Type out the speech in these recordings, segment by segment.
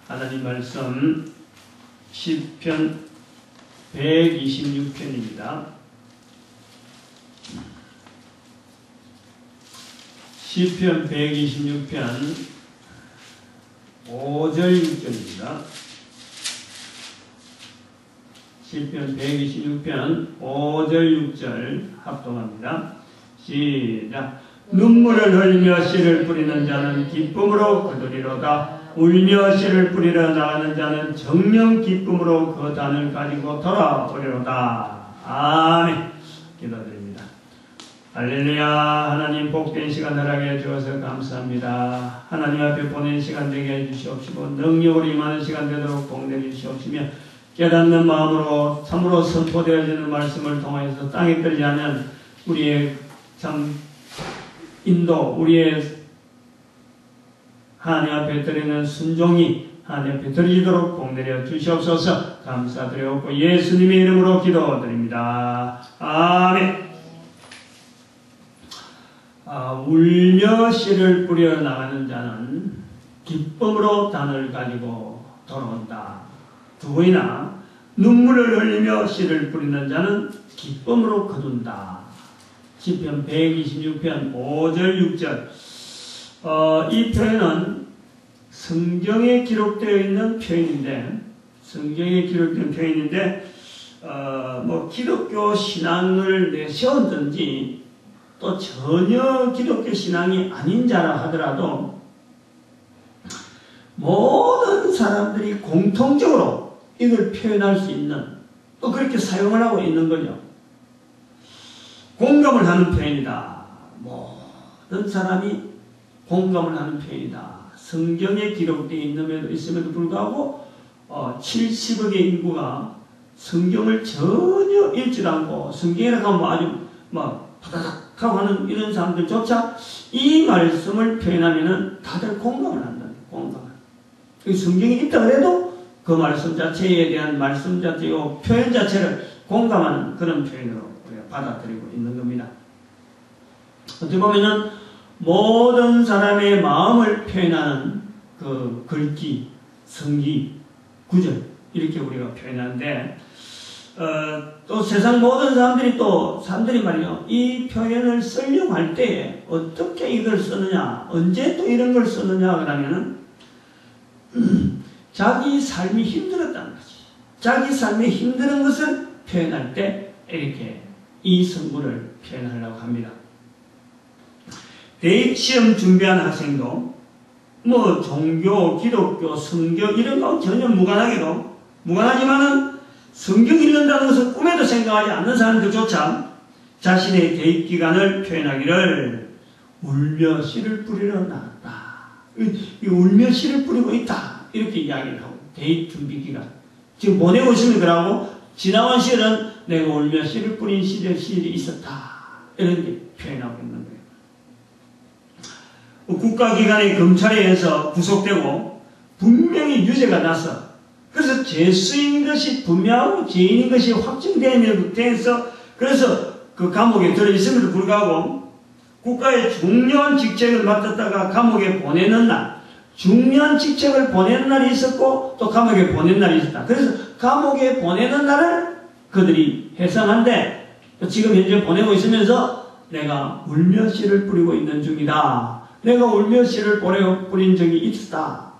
하나님 말씀 시편 126편입니다. 시편 126편 5절 6절입니다. 시편 126편 5절 6절 합동합니다. 시작. 눈물을 흘리며 씨를 뿌리는 자는 기쁨으로 거두리로다. 울며 씨를 뿌리러 나가는 자는 정령 기쁨으로 그 단을 가지고 돌아오리로다. 아멘. 기도드립니다. 할렐루야. 하나님 복된 시간 허락해 주셔서 감사합니다. 하나님 앞에 보낸 시간 되게 해주시옵시고 능력으로 임하는 시간 되도록 복내해 주시옵시며 깨닫는 마음으로 참으로 선포되어지는 말씀을 통해서 땅에 떨지 않은 우리의 참 인도, 우리의 하나님 앞에 드리는 순종이 하나님 앞에 드리도록 복내려 주시옵소서. 감사드리옵고 예수님의 이름으로 기도드립니다. 아멘. 울며 씨를 뿌려 나가는 자는 기쁨으로 단을 가지고 돌아온다. 두 번이나 눈물을 흘리며 씨를 뿌리는 자는 기쁨으로 거둔다. 시편 126편 5절 6절. 이 표현은 성경에 기록되어 있는 표현인데, 뭐 기독교 신앙을 내세웠든지 또 전혀 기독교 신앙이 아닌 자라 하더라도 모든 사람들이 공통적으로 이걸 표현할 수 있는, 또 그렇게 사용을 하고 있는 거죠. 공감을 하는 표현이다. 모든 사람이 공감을 하는 표현이다. 성경에 기록되어 있음에도 불구하고 70억의 인구가 성경을 전혀 읽지도 않고 성경이라고 하면 아주 막 파다닥하고 하는 이런 사람들조차 이 말씀을 표현하면은 다들 공감을 한다. 공감을. 성경이 있다 그래도 그 말씀 자체에 대한 말씀 자체요 표현 자체를 공감하는 그런 표현으로 우리가 받아들이고 있는 겁니다. 어떻게 보면은 모든 사람의 마음을 표현하는 그 글귀, 성기, 구절 이렇게 우리가 표현하는데 또 세상 모든 사람들이 말이요 이 표현을 쓰려고 할 때에 어떻게 이걸 쓰느냐, 언제 또 이런 걸 쓰느냐 그러면은 자기 삶이 힘들었다는 거지. 자기 삶이 힘든 것을 표현할 때 이렇게 이 성구를 표현하려고 합니다. 대입 시험 준비하는 학생도 뭐 종교, 기독교, 성경 이런 거 전혀 무관하지만은 성경 읽는다는 것은 꿈에도 생각하지 않는 사람들조차 자신의 대입 기간을 표현하기를 울며 씨를 뿌리러 나갔다. 이 울며 씨를 뿌리고 있다. 이렇게 이야기를 하고 대입 준비 기간 지금 보내고 있으면 그러고 지나온 시절은 내가 울며 씨를 뿌린 시절이 있었다. 이런 게 표현하고 있는 거예요. 국가기관의 검찰에 의해서 구속되고 분명히 유죄가 나서 그래서 죄수인 것이 분명하고 죄인인 것이 확정되면서 그래서 그 감옥에 들어있음에도 불구하고 국가의 중요한 직책을 맡았다가 감옥에 보내는 날, 중요한 직책을 보내는 날이 있었고 또 감옥에 보내는 날이 있었다. 그래서 감옥에 보내는 날을 그들이 해상한데 지금 현재 보내고 있으면서 내가 울며 씨를 뿌리고 있는 중이다. 내가 울며 씨를 뿌린 적이 있다.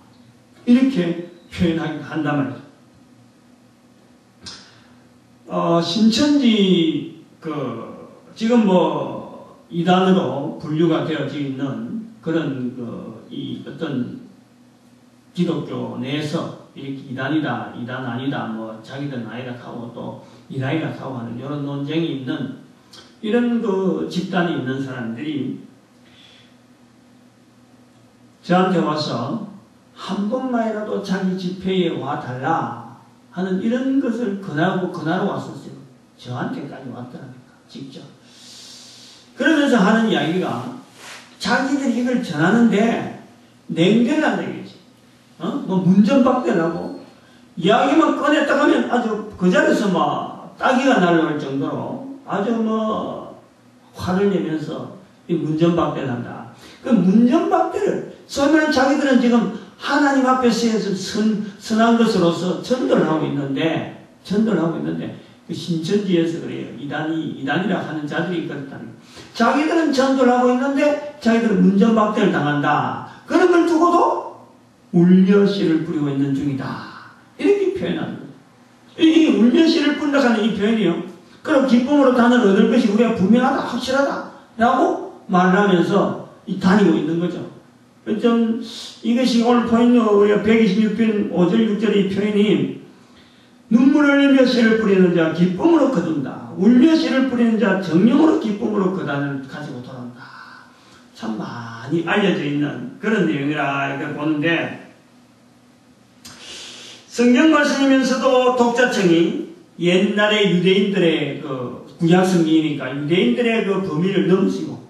이렇게 표현한단 말이죠. 신천지 지금 뭐 이단으로 분류가 되어져 있는 그런 이 어떤 기독교 내에서 이렇게 이단이다, 이단 아니다, 뭐 자기들은 아니다 하고 또 이단이다 하고 하는 이런 논쟁이 있는 이런 집단이 있는 사람들이 저한테 와서 한 번만이라도 자기 집회에 와달라 하는 이런 것을 권하러 왔었어요. 저한테까지 왔더랍니다. 직접. 그러면서 하는 이야기가 자기들이 이걸 전하는데 냉대를 한다 이거지. 뭐 문전박대라고 이야기만 꺼냈다 하면 아주 그 자리에서 막 따기가 날라올 정도로 아주 뭐 화를 내면서 이 문전박대를 한다. 그 문전박대를 소위 말하면 자기들은 지금 하나님 앞에서 선한 것으로서 전도를 하고 있는데 그 신천지에서 그래요. 이단이라 하는 자들이 그렇다는 거예요. 자기들은 전도를 하고 있는데 자기들은 문전박대를 당한다. 그런 걸 두고도 울며 씨를 뿌리고 있는 중이다. 이렇게 표현하는 거예요. 이 울며 씨를 뿌린다 하는 이 표현이요. 그럼 기쁨으로 단을 얻을 것이 우리가 분명하다, 확실하다 라고 말을 하면서 다니고 있는 거죠. 좀 이것이 오늘 포인트 우리가 126편 5절 6절의 표현이 눈물을 흘리며 씨를 뿌리는 자 기쁨으로 거둔다. 울며 씨를 뿌리는 자 정령으로 기쁨으로 그 단을 가지고 돌아온다. 참 많이 알려져 있는 그런 내용이라 이렇게 보는데 성경 말씀이면서도 독자청이 옛날에 유대인들의 그 구약 성경이니까 유대인들의 그 범위를 넘으시고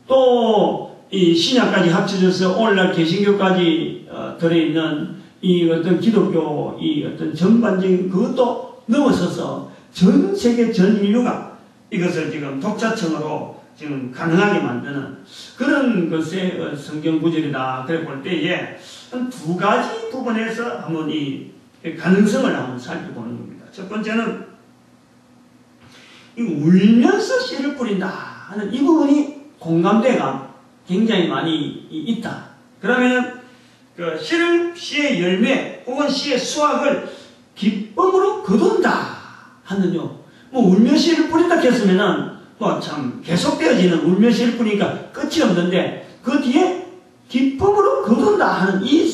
또 이 신약까지 합쳐져서 오늘날 개신교까지 들어있는 이 어떤 기독교 이 어떤 전반적인 그것도 넘어서서 전 세계 전 인류가 이것을 지금 독자청으로 지금 가능하게 만드는 그런 것의 성경 구절이다. 그래 볼 때에 한 두 가지 부분에서 한번 이 가능성을 한번 살펴보는 겁니다. 첫 번째는 이 울면서 씨를 뿌린다 하는 이 부분이 공감대가 굉장히 많이 있다. 그러면 그 씨의 열매 혹은 씨의 수확을 기쁨으로 거둔다 하는요. 뭐 울며 씨를 뿌린다 했으면은 뭐 참 계속되어지는 울며 씨를 뿌리니까 끝이 없는데 그 뒤에 기쁨으로 거둔다 하는 이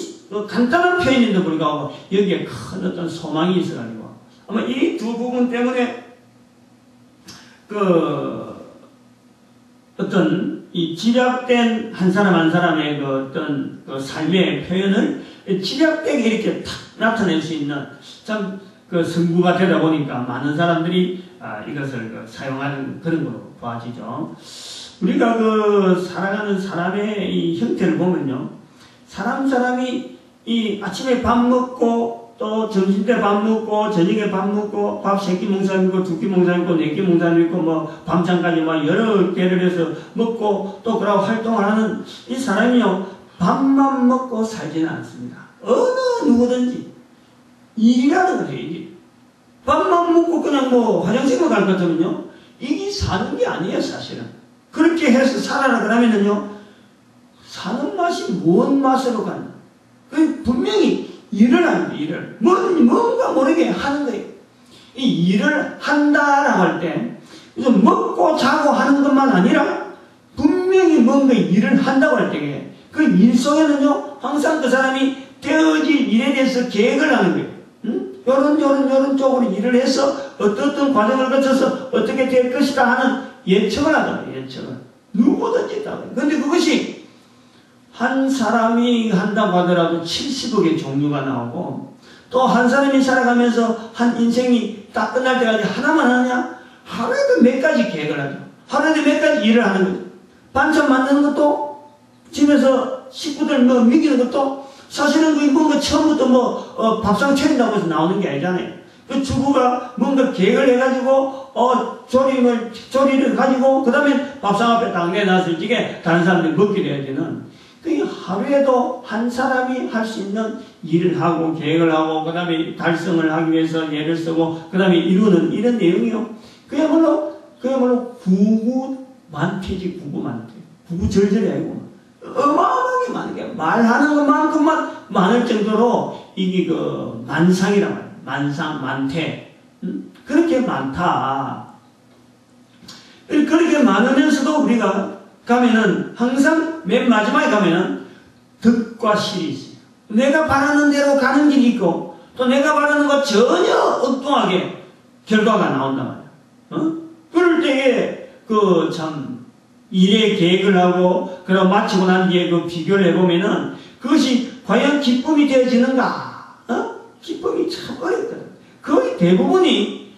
간단한 표현인데 불구하고 여기에 큰 어떤 소망이 있어가지고 아마 이 두 부분 때문에 그 어떤 이 집약된 한 사람 한 사람의 그 어떤 그 삶의 표현을 집약되게 이렇게 탁 나타낼 수 있는 참 그 성구가 되다 보니까 많은 사람들이 이것을 사용하는 그런 걸로 보아지죠. 우리가 그 살아가는 사람의 이 형태를 보면요. 사람이 이 아침에 밥 먹고 또 점심때 밥 먹고 저녁에 밥 먹고 밥 3끼 몽상 있고 2끼 몽상 있고 4끼 몽상 있고 뭐 밤잠까지 막 여러 개를 해서 먹고 또 그러고 활동을 하는 이 사람이요. 밥만 먹고 살지는 않습니다. 어느 누구든지 일이라는 거죠. 일. 밥만 먹고 그냥 뭐 화장실만 갈 것 같으면요. 이게 사는 게 아니에요. 사실은. 그렇게 해서 살아라 그러면은요. 사는 맛이 뭔 맛으로 가나. 분명히 일을 하는 거예요. 일을. 뭔가 모르게 하는 거예요. 이 일을 한다라고 할 때 먹고 자고 하는 것만 아니라 분명히 뭔가 일을 한다고 할 때 그 일 속에는요. 항상 그 사람이 되어질 일에 대해서 계획을 하는 거예요. 요런 쪽으로 일을 해서 어떤 과정을 거쳐서 어떻게 될 것이다 하는 예측을 하잖아요. 예측을. 누구든지 있다고. 근데 그것이 한 사람이 한다고 하더라도 70억의 종류가 나오고 또 한 사람이 살아가면서 한 인생이 딱 끝날 때까지 하나만 하냐? 하루에도 몇 가지 계획을 하죠. 하루에도 몇 가지 일을 하는 거죠. 반찬 만드는 것도 집에서 식구들 뭐 먹이는 것도 사실은 그게 뭔가 처음부터 밥상 차린다고 해서 나오는 게 아니잖아요. 그 주부가 뭔가 계획을 해가지고 조리를 가지고 그 다음에 밥상 앞에 딱 내놨을 적에 다른 사람들이 먹게 돼야 되는 그게 하루에도 한 사람이 할 수 있는 일을 하고 계획을 하고 그 다음에 달성을 하기 위해서 예를 쓰고 그 다음에 이루는 이런 내용이요. 그야말로 구구만퇴지. 구구절절이 아니고 어마어마하게 많은 게 말하는 것만큼만 많을 정도로 이게 그 만상이란 말이에요. 만상, 만퇴. 그렇게 많다. 그렇게 많으면서도 우리가 가면은 항상 맨 마지막에 가면은 득과 실이 있어요. 내가 바라는 대로 가는 길이 있고 또 내가 바라는 것 전혀 엉뚱하게 결과가 나온단 말이야. 그럴 때에 그 참 일에 계획을 하고 그러고 마치고 난 뒤에 그 비교를 해보면은 그것이 과연 기쁨이 되어지는가? 기쁨이 참 어렵거든. 거의 대부분이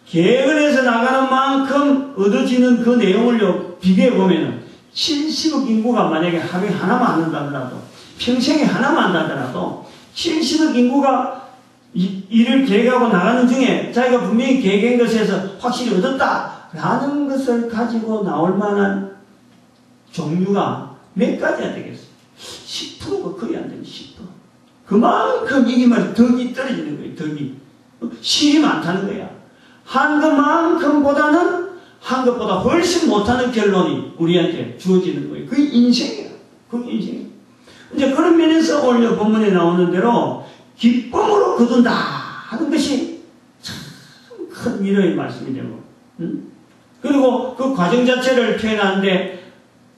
계획을 해서 나가는 만큼 얻어지는 그 내용을 비교해보면은 70억 인구가 만약에 하루에 하나만 한다더라도 평생에 하나만 한다더라도 70억 인구가 일을 계획하고 나가는 중에 자기가 분명히 계획한 것에서 확실히 얻었다라는 것을 가지고 나올 만한 종류가 몇 가지나 되겠어요? 10%가 거의 안 되는 10%. 그만큼 이게 말이야 덕이 떨어지는 거예요. 덕이. 실이 많다는 거야. 한 것만큼보다는 한 것보다 훨씬 못하는 결론이 우리한테 주어지는 거예요. 그게 인생이야. 그게 인생이야. 이제 그런 면에서 오늘 본문에 나오는 대로 기쁨으로 거둔다 하는 것이 참 큰 위로의 말씀이 되고, 그리고 그 과정 자체를 표현하는데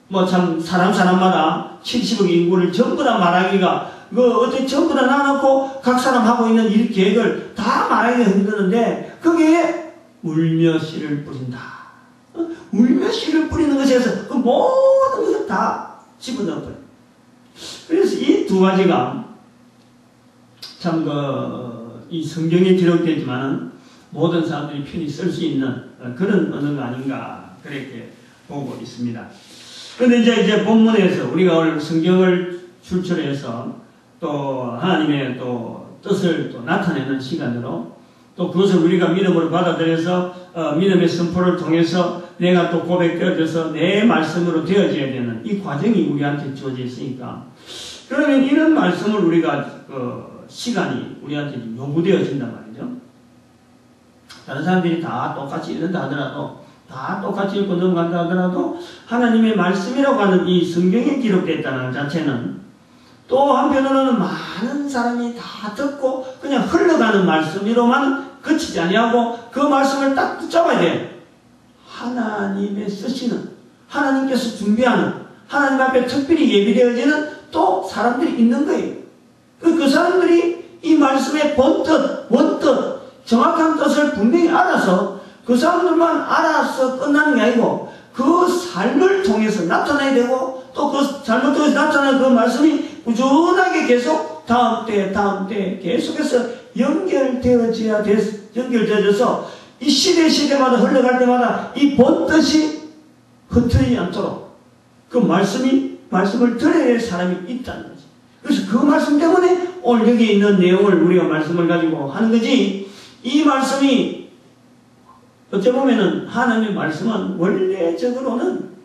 뭐 참 사람마다 70억 인구를 전부 다 말하기가 어떻게 전부 다 나눠놓고 각 사람 하고 있는 일 계획을 다 말하기가 힘드는데 거기에 울며 씨를 뿌린다. 울며 씨를 뿌리는 것에서 그 모든 것을 다 집어넣어버려. 그래서 이 두 가지가 참 이 성경에 기록되지만은 모든 사람들이 편히 쓸 수 있는 그런 언어가 아닌가 그렇게 보고 있습니다. 그런데 이제 본문에서 우리가 오늘 성경을 출처해서 또 하나님의 또 뜻을 또 나타내는 시간으로 또 그것을 우리가 믿음으로 받아들여서 믿음의 선포를 통해서 내가 또 고백되어져서 내 말씀으로 되어져야 되는 이 과정이 우리한테 주어져 있으니까 그러면 이런 말씀을 우리가 시간이 우리한테 요구되어진단 말이죠. 다른 사람들이 다 똑같이 읽는다 하더라도 다 똑같이 읽고 넘어간다 하더라도 하나님의 말씀이라고 하는 이 성경에 기록됐다는 자체는 또 한편으로는 많은 사람이 다 듣고 그냥 흘러가는 말씀으로만 그치지 아니하고 그 말씀을 딱 붙잡아야 돼. 하나님의 쓰시는 하나님께서 준비하는 하나님 앞에 특별히 예비되어지는 또 사람들이 있는 거예요. 그 사람들이 이 말씀의 본뜻, 원뜻 정확한 뜻을 분명히 알아서 그 사람들만 알아서 끝나는 게 아니고 그 삶을 통해서 나타나야 되고 또 그 삶을 통해서 나타나는 그 말씀이 꾸준하게 계속 다음 때 계속해서 연결되어져서 이 시대마다 흘러갈 때마다 이 본뜻이 흐트리지 않도록 그 말씀을 들어야 할 사람이 있다는 거지. 그래서 그 말씀 때문에 오늘 여기 있는 내용을 우리가 말씀을 가지고 하는 거지. 이 말씀이 어찌 보면은 하나님의 말씀은 원래적으로는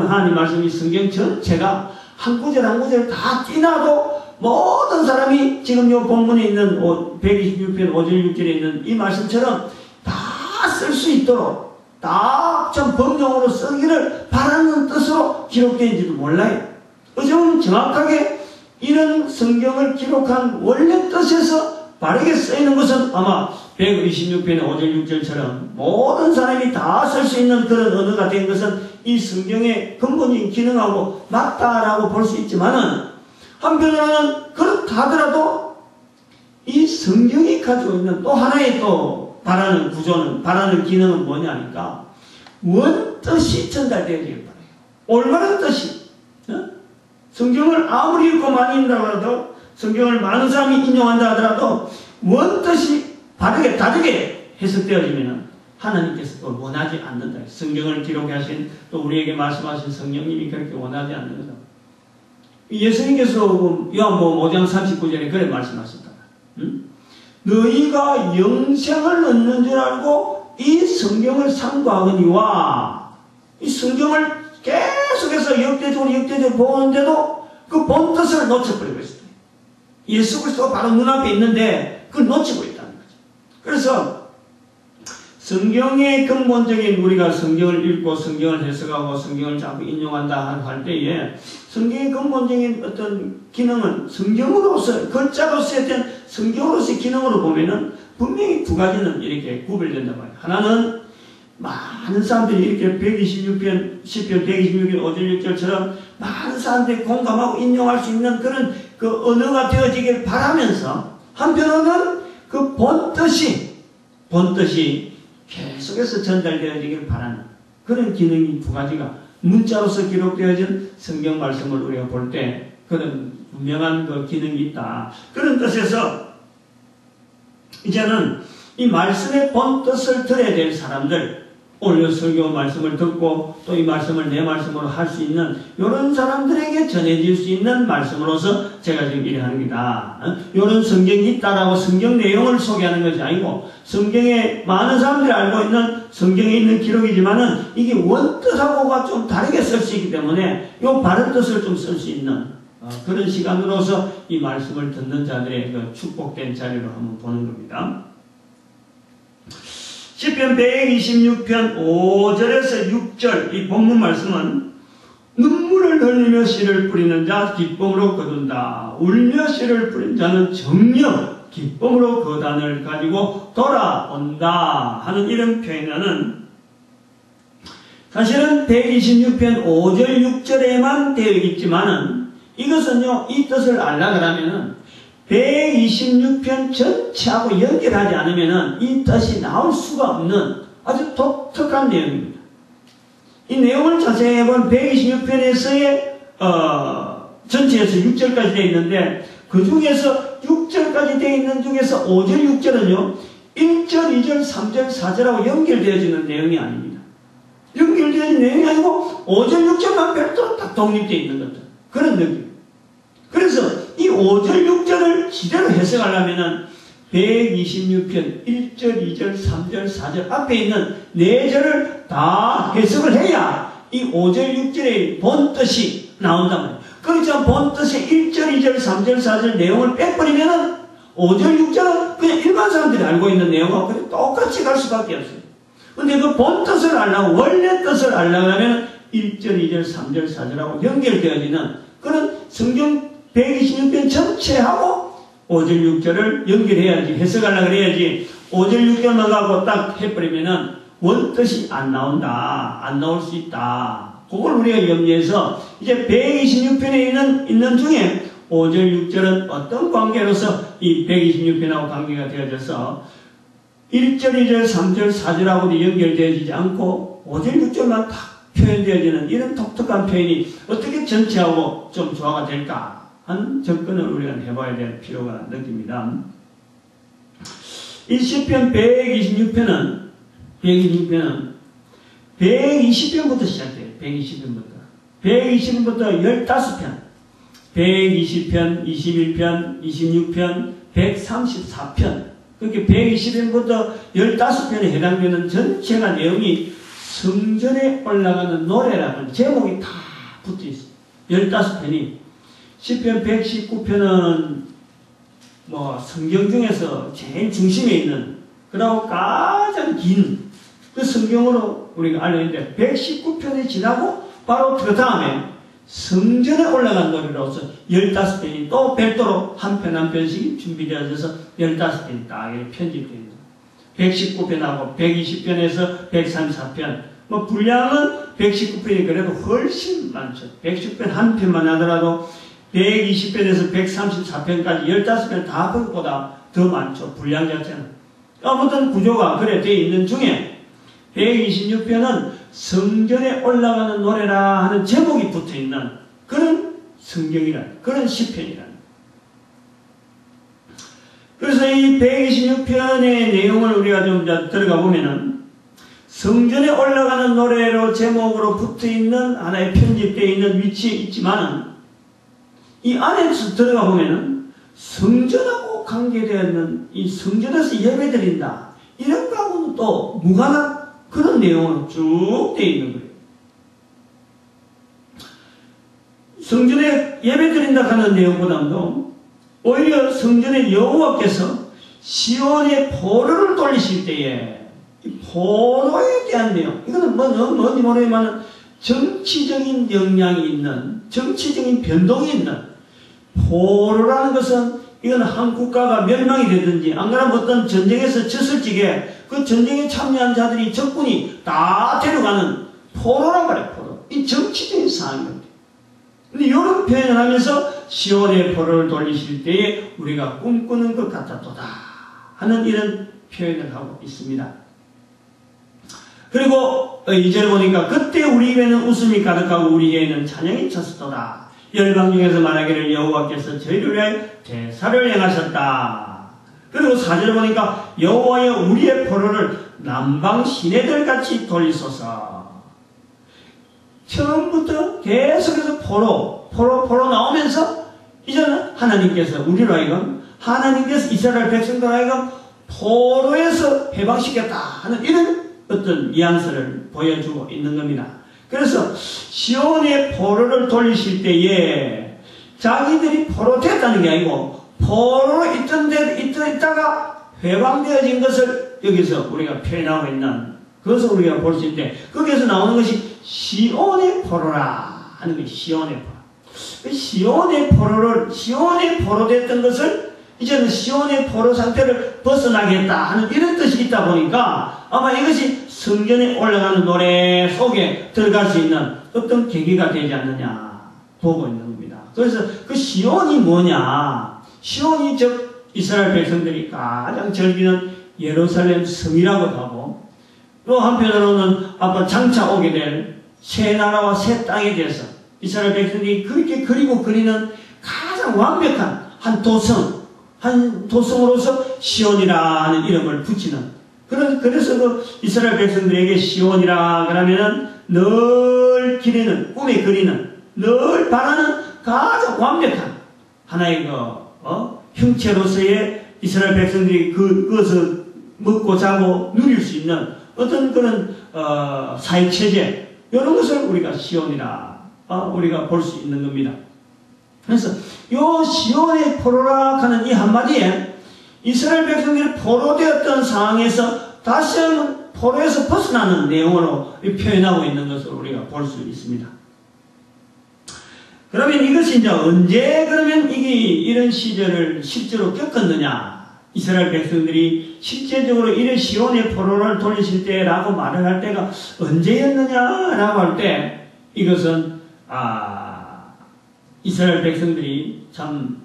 하나님 말씀이 성경 전체가 한 구절 한 구절 다 띄나도 모든 사람이 지금 이 본문에 있는 126편 5절 6절에 있는 이 말씀처럼 다 쓸 수 있도록 다 좀 법령으로 쓰기를 바라는 뜻으로 기록된지도 몰라요. 어찌 보면 정확하게 이런 성경을 기록한 원래 뜻에서 바르게 쓰이는 것은 아마 126편의 5절 6절처럼 모든 사람이 다 쓸 수 있는 그런 언어가 된 것은 이 성경의 근본적인 기능하고 맞다라고 볼 수 있지만은 한편으로는 그렇다 하더라도 이 성경이 가지고 있는 또 하나의 또 바라는 구조는 바라는 기능은 뭐냐니까 원뜻이 전달되어지길 바라요. 올바른 뜻이 성경을 아무리 읽고 많이 읽는다고 하더라도 성경을 많은 사람이 인용한다 하더라도 원뜻이 바르게 다르게 해석되어지면 하나님께서 또 원하지 않는다. 성경을 기록하신 또 우리에게 말씀하신 성령님이 그렇게 원하지 않는 거죠. 예수님께서 요한복음 5장 39절에 그래 말씀하셨다. 너희가 영생을 얻는 줄 알고 이 성경을 삼가하거니와 이 성경을 계속해서 역대적으로 보는데도 그 본뜻을 놓쳐버리고 있어요. 예수 그리스도가 바로 눈앞에 있는데 그걸 놓치고 있다는 거죠. 그래서 성경의 근본적인 우리가 성경을 읽고 성경을 해석하고 성경을 자꾸 인용한다 할 때에 성경의 근본적인 어떤 기능은 성경으로서 글자로서의 어떤 성경으로서의 기능으로 보면은 분명히 두 가지는 이렇게 구별된단 말이에요. 하나는 많은 사람들이 이렇게 126편, 10편, 126편, 5절, 6절처럼 많은 사람들이 공감하고 인용할 수 있는 그런 그 언어가 되어지길 바라면서 한편으로는 그 본뜻이 계속해서 전달되어지길 바라는 그런 기능이 두 가지가 문자로서 기록되어진 성경 말씀을 우리가 볼 때 그런 분명한 그 기능이 있다. 그런 뜻에서 이제는 이 말씀의 본뜻을 들어야 될 사람들 오늘 설교 말씀을 듣고 또 이 말씀을 내 말씀으로 할 수 있는 이런 사람들에게 전해질 수 있는 말씀으로서 제가 지금 이래 하는 겁니다. 이런 성경이 있다라고 성경 내용을 소개하는 것이 아니고 성경에 많은 사람들이 알고 있는 성경에 있는 기록이지만은 이게 원뜻하고가 좀 다르게 쓸 수 있기 때문에 이 바른 뜻을 좀 쓸 수 있는 그런 시간으로서 이 말씀을 듣는 자들의 그 축복된 자리로 한번 보는 겁니다. 시편 126편 5절에서 6절 이 본문 말씀은 눈물을 흘리며 씨를 뿌리는 자 기쁨으로 거둔다. 울며 씨를 뿌린 자는 정녕 기쁨으로 그 단을 가지고 돌아온다 하는 이런 표현은 사실은 126편 5절 6절에만 되어 있지만은 이것은요 이 뜻을 알려고 하면은 126편 전체하고 연결하지 않으면은 이 뜻이 나올 수가 없는 아주 독특한 내용입니다. 이 내용을 자세히 본 126편에서의 전체에서 6절까지 되어 있는데 그 중에서 6절까지 되어 있는 중에서 5절 6절은요 1절 2절 3절 4절하고 연결되어지는 내용이 아닙니다. 연결되어진 내용이 아니고 5절 6절만 별도로 딱 독립되어 있는 것들 그런 느낌. 그래서 이 5절 6절을 제대로 해석하려면은 126편 1절 2절 3절 4절 앞에 있는 4절을 다 해석을 해야 이 5절 6절의 본 뜻이 나온단 말이에요. 그렇지만 본 뜻의 1절 2절 3절 4절 내용을 빼버리면은 5절 6절은 그냥 일반 사람들이 알고 있는 내용하고 그냥 똑같이 갈 수밖에 없어요. 근데 그 본 뜻을 알려고 원래 뜻을 알려고 하면 1절 2절 3절 4절하고 연결되어지는 그런 성경 126편 전체하고 5절 6절을 연결해야지 해석하려고 그래야지 5절 6절만 가고 딱 해버리면은 원뜻이 안 나온다. 안 나올 수 있다. 그걸 우리가 염려해서 이제 126편에 있는 중에 5절 6절은 어떤 관계로서 이 126편하고 관계가 되어져서 1절 2절 3절 4절하고도 연결되어지지 않고 5절 6절만 딱 표현되어지는 이런 독특한 표현이 어떻게 전체하고 좀 조화가 될까 하는 접근을 우리가 해봐야 될 필요가 느낍니다. 이 시편 126편은 120편부터 시작해요. 120편부터 15편 120편, 21편, 26편, 134편 그렇게 120편부터 15편에 해당되는 전체가 내용이 성전에 올라가는 노래라는 제목이 다 붙어 있어요. 15편이 시편 119편은 뭐 성경 중에서 제일 중심에 있는 그리고 가장 긴 그 성경으로 우리가 알고 있는데 119편이 지나고 바로 그 다음에 성전에 올라간 노래로서 15편이 또 별도로 한 편 한 편씩 준비되어져서 15편이 딱 편집되어 있는 119편하고 120편에서 134편 뭐 분량은 119편이 그래도 훨씬 많죠. 119편 한 편만 하더라도 120편에서 134편까지 15편 다 그것보다 더 많죠. 분량 자체는. 아무튼 구조가 그래 되어 있는 중에 126편은 성전에 올라가는 노래라 하는 제목이 붙어있는 그런 성경이란 그런 시편이란. 그래서 이 126편의 내용을 우리가 좀 들어가 보면은 성전에 올라가는 노래로 제목으로 붙어있는 하나의 편집되어 있는 위치에 있지만은 이 안에서 들어가 보면은 성전하고 관계되어 있는 이 성전에서 예배드린다 이런 거하고는 또 무관한 그런 내용으로 쭉 되어 있는 거예요. 성전에 예배드린다 하는 내용보다도 오히려 성전의 여호와께서 시온의 포로를 돌리실 때에 이 포로에 대한 내용 이거는 뭔지 모르지만 정치적인 영향이 있는 정치적인 변동이 있는 포로라는 것은 이건 한 국가가 멸망이 되든지 안 그러면 어떤 전쟁에서 졌을 적에 그 전쟁에 참여한 자들이 적군이 다 데려가는 포로란 말이에요. 포로. 이 정치적인 상황입니다. 근데 이런 표현을 하면서 시온의 포로를 돌리실 때에 우리가 꿈꾸는 것 같았도다 하는 이런 표현을 하고 있습니다. 그리고 2절 보니까 그때 우리 입에는 웃음이 가득하고 우리 에는 찬양이 찼도다. 열방 중에서 말하기를 여호와께서 저희를 위하여 대사를 행하셨다. 그리고 4절 보니까 여호와여 우리의 포로를 남방 시내들같이 돌리소서. 처음부터 계속해서 포로 나오면서 이제는 하나님께서 우리로 하여금 하나님께서 이스라엘 백성들 하여금 포로에서 해방시켰다 하는 이런 어떤 뉘앙스를 보여주고 있는 겁니다. 그래서 시온의 포로를 돌리실 때에 자기들이 포로됐다는 게 아니고 포로로 있다가 회방되어진 것을 여기서 우리가 표현하고 있는 그것을 우리가 볼 수 있는데 거기에서 나오는 것이 시온의 포로라 하는 것이 시온의 포로. 시온의 포로됐던 것을 이제는 시온의 포로 상태를 벗어나겠다 하는 이런 뜻이 있다 보니까 아마 이것이 성전에 올라가는 노래 속에 들어갈 수 있는 어떤 계기가 되지 않느냐 보고 있는 겁니다. 그래서 그 시온이 뭐냐? 시온이 즉 이스라엘 백성들이 가장 즐기는 예루살렘 성이라고도 하고 또 한편으로는 아까 장차 오게 될 새 나라와 새 땅에 대해서 이스라엘 백성들이 그렇게 그리고 그리는 가장 완벽한 한 도성으로서 시온이라 하는 이름을 붙이는 그래서 그 이스라엘 백성들에게 시온이라 그러면은 늘 기리는 꿈에 그리는 늘 바라는 가장 완벽한 하나의 형체로서의 이스라엘 백성들이 그것을 먹고 자고 누릴 수 있는 어떤 그런 사회체제 이런 것을 우리가 시온이라 우리가 볼 수 있는 겁니다. 그래서 요 시온의 포로라 하는 이 한마디에 이스라엘 백성들이 포로되었던 상황에서 다시 한번 포로에서 벗어나는 내용으로 표현하고 있는 것을 우리가 볼 수 있습니다. 그러면 이것이 이제 언제 그러면 이런 시절을 실제로 겪었느냐? 이스라엘 백성들이 실제적으로 이런 시온의 포로를 돌리실 때라고 말을 할 때가 언제였느냐라고 할 때 이것은 이스라엘 백성들이 참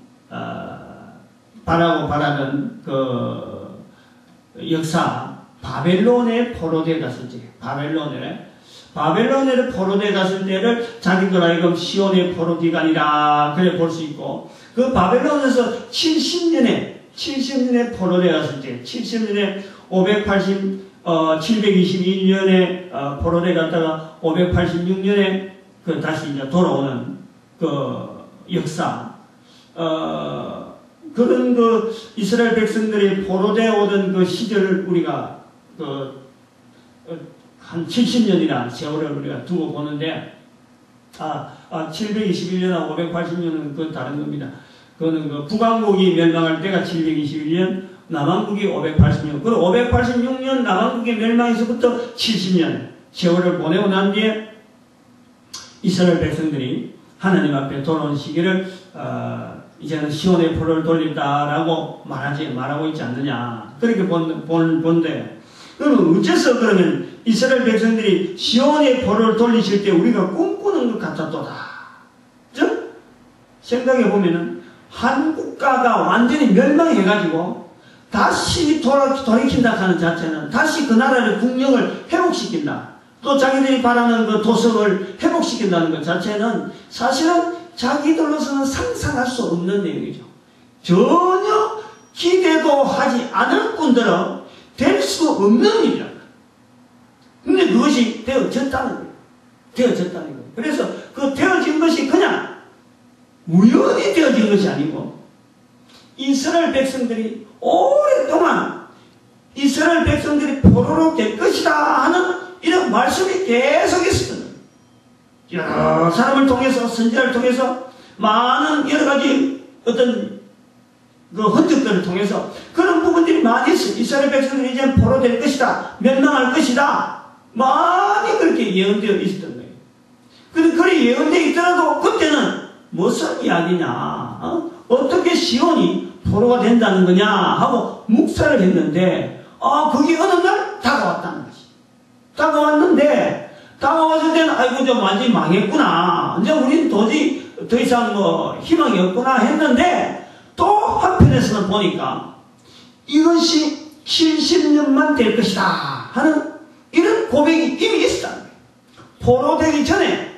바라던 그 역사 바벨론에 포로되어 갔을 때 바벨론에 포로되어 갔을 때를 자기들 하여금 시온의 포로 기간이라 그래 볼 수 있고 그 바벨론에서 70년에 포로되어 갔을 때 70년에 721년에 포로되어 갔다가 586년에 그 다시 이제 돌아오는 그 역사 그런 그 이스라엘 백성들이 포로되어 오던 그 시절을 우리가 한 70년이나 세월을 우리가 두고 보는데 721년하고 580년은 그건 다른 겁니다. 그거는 그 북왕국이 멸망할 때가 721년, 남왕국이 580년. 그리고 586년 남왕국이 멸망에서부터 70년 세월을 보내고 난 뒤에 이스라엘 백성들이 하나님 앞에 돌아온 시기를 이제는 시온의 포로를 돌린다라고 말하고 있지 않느냐. 그렇게 본데 그러면 어째서 그러면 이스라엘 백성들이 시온의 포로를 돌리실 때 우리가 꿈꾸는 것 같았도다. 즉 생각해 보면은 한 국가가 완전히 멸망해가지고 다시 돌이킨다 하는 자체는 다시 그 나라의 국력을 회복시킨다. 또 자기들이 바라는 그 도성을 회복시킨다는 것 자체는 사실은 자기들로서는 상상할 수 없는 내용이죠. 전혀 기대도 하지 않을 뿐더러 될 수 없는 일이다. 근데 그것이 되어졌다는 거예요. 그래서 그 되어진 것이 그냥 우연히 되어진 것이 아니고 이스라엘 백성들이 오랫동안 이스라엘 백성들이 포로로 될 것이다 하는 이런 말씀이 계속 있었거든요. 여러 사람을 통해서 선지자를 통해서 많은 여러 가지 어떤 그 흔적들을 통해서 그런 부분들이 많이 있어요. 이스라엘 백성들이 이제 포로될 것이다. 멸망할 것이다. 많이 그렇게 예언되어 있었던 거예요. 근데 그렇게 예언되어 있더라도 그때는 무슨 이야기냐? 어떻게 시온이 포로가 된다는 거냐? 하고 묵살을 했는데 그게 어느 날 다가왔다는 것이. 다가왔을 때는 아이고 좀 완전히 망했구나. 이제 우리는 도저히 더 이상 희망이 없구나 했는데 또 한편에서는 보니까 이것이 70년만 될 것이다 하는 이런 고백이 이미 있었다는 거예요. 포로되기 전에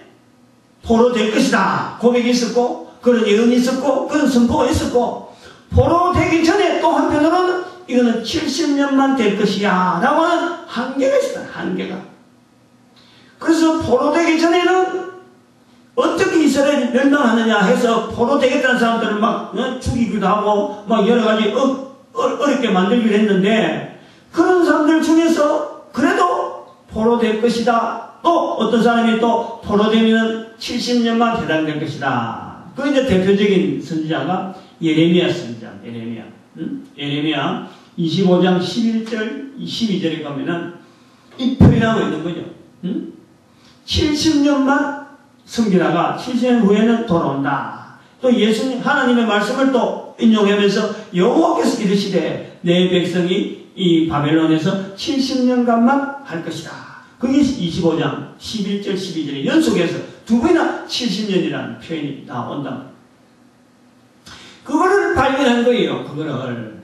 포로될 것이다 고백이 있었고 그런 예언이 있었고 그런 선포가 있었고 포로되기 전에 또 한편으로는 이거는 70년만 될 것이야 라고 하는 한계가 있었다. 한계가. 그래서 포로되기 전에는 어떻게 이스라엘이 멸망하느냐 해서 포로되겠다는 사람들을 막 죽이기도 하고 막 여러 가지 어렵게 만들기도 했는데 그런 사람들 중에서 그래도 포로될 것이다. 또 어떤 사람이 또 포로되면 70년만 해당될 것이다. 그 이제 대표적인 선지자가 예레미야 선지자, 예레미야. 예레미야 25장 11절, 12절에 가면은 이 표현하고 있는 거죠. 70년만 섬기다가 70년 후에는 돌아온다. 또 예수님, 하나님의 말씀을 또 인용하면서 여호와께서 이르시되 내 백성이 이 바벨론에서 70년간만 할 것이다. 그게 25장 11절, 12절에 연속해서 두 번이나 70년이라는 표현이 나온다. 그거를 발견한 거예요. 그거를.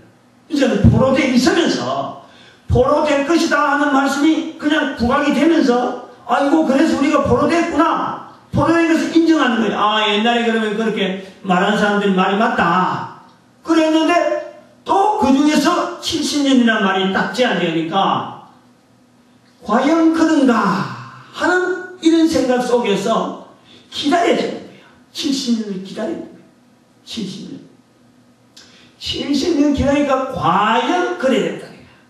이제는 포로되어 있으면서 포로될 것이다 하는 말씀이 그냥 부각이 되면서 아이고 그래서 우리가 포로됐구나. 포로된 것을 인정하는 거예요. 아 옛날에 그러면 그렇게 말하는 사람들이 말이 맞다. 그랬는데 또 그 중에서 70년이라는 말이 딱 제한되니까 과연 그런가 하는 이런 생각 속에서 기다려야 되는 거예요. 70년을 기다리는 거예요. 70년. 70년 기다리니까 과연 그래 됐다.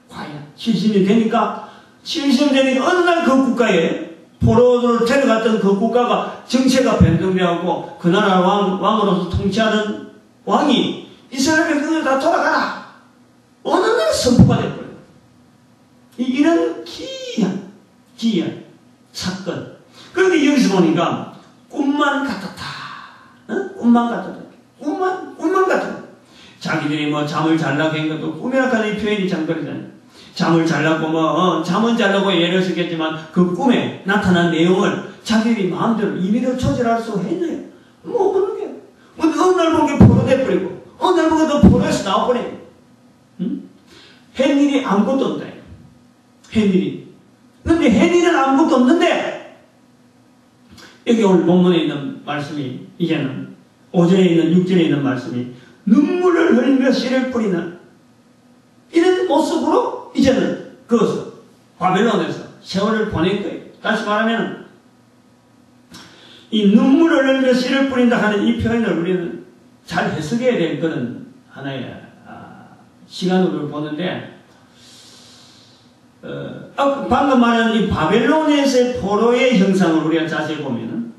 과연 70년 되니까 어느 날 그 국가에 포로를 데려갔던 그 국가가 정체가 변동되었고 그 나라 왕으로서 통치하는 왕이 이스라엘 백성들 다 돌아가라. 어느 날 선포가 됐고요. 이런 기이한 사건. 그런데 여기서 보니까 꿈만 같았다. 꿈만 같았다. 꿈만 같았다. 자기들이 뭐 잠을 잘라고 한 것도 꿈이라 하는 이 표현이 장거리잖아요. 잠을 잘라고 잠은 잘라고 예를 쓰겠지만 그 꿈에 나타난 내용을 자기들이 마음대로 임의로 조절할 수 했나요? 뭐 없는 게. 어느 날 보게 포로돼 버리고 어느 날 보게 또 포로에서 나와버리고 햇일이 아무것도 없다. 햇일이. 근데 햇일은 아무것도 없는데 여기 오늘 본문에 있는 말씀이 이제는 5절에 있는 6절에 있는 말씀이 눈물을 흘리며 씨를 뿌리는 이런 모습으로 이제는 그것을 바벨론에서 세월을 보낸 거예요. 다시 말하면 이 눈물을 흘리며 씨를 뿌린다 하는 이 표현을 우리는 잘 해석해야 될 그런 하나의 시간으로 보는데 방금 말한 이 바벨론에서의 포로의 형상을 우리가 자세히 보면은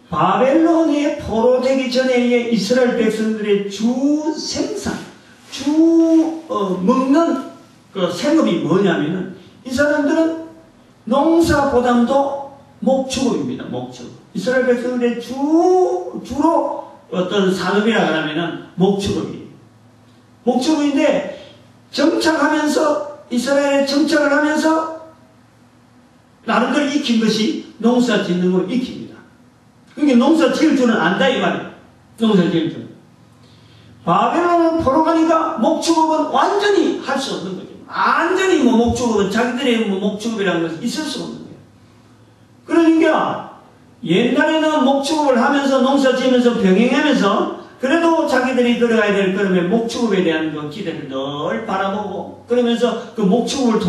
바벨론에 포로되기 전에 이스라엘 백성들의 주 생산, 먹는 그 생업이 뭐냐면은 이 사람들은 농사보담도 목축업입니다. 목축업. 이스라엘 백성들의 주로 어떤 산업이라 하면은 목축업이에요. 목축업인데 정착하면서 이스라엘에 정착을 하면서 나름대로 익힌 것이 농사 짓는 걸 익힙니다. 그러니까 농사 지을 줄은 안다 이 말이에요. 농사 지을 줄. 바벨론은 포로 가니까 목축업은 완전히 할 수 없는 거죠. 완전히 목축업은 자기들의 목축업이라는 것은 있을 수 없는 거예요. 그러니까 옛날에는 목축업을 하면서 농사 지으면서 병행하면서 그래도 자기들이 들어가야 될 그러면 목축업에 대한 그 기대를 늘 바라보고 그러면서 그 목축업을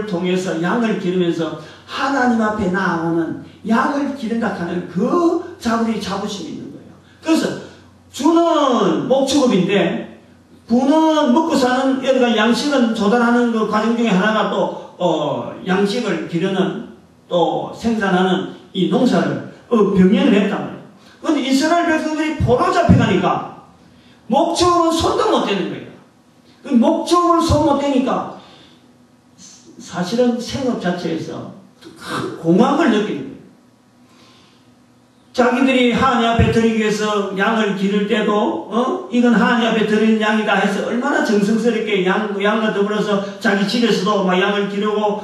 통해서 양을 기르면서 하나님 앞에 나오는 양을 기른다 하는 그 자부심이 있는 거예요. 그래서 주는 목축업인데 부는 먹고 사는 여러 양식은 조달하는 그 과정 중에 하나가 또 양식을 기르는 또 생산하는 이 농사를 병행을 했단 말이에요. 그런데 이스라엘 백성들이 포로 잡혀가니까 목축업은 손도 못 대는 거예요. 그 목축업을 손 못 대니까 사실은 생업 자체에서 큰 공황을 느끼는 거예요. 자기들이 하나님 앞에 드리기 위해서 양을 기를 때도 이건 하나님 앞에 드리는 양이다 해서 얼마나 정성스럽게 양과 더불어서 자기 집에서도 막 양을 기르고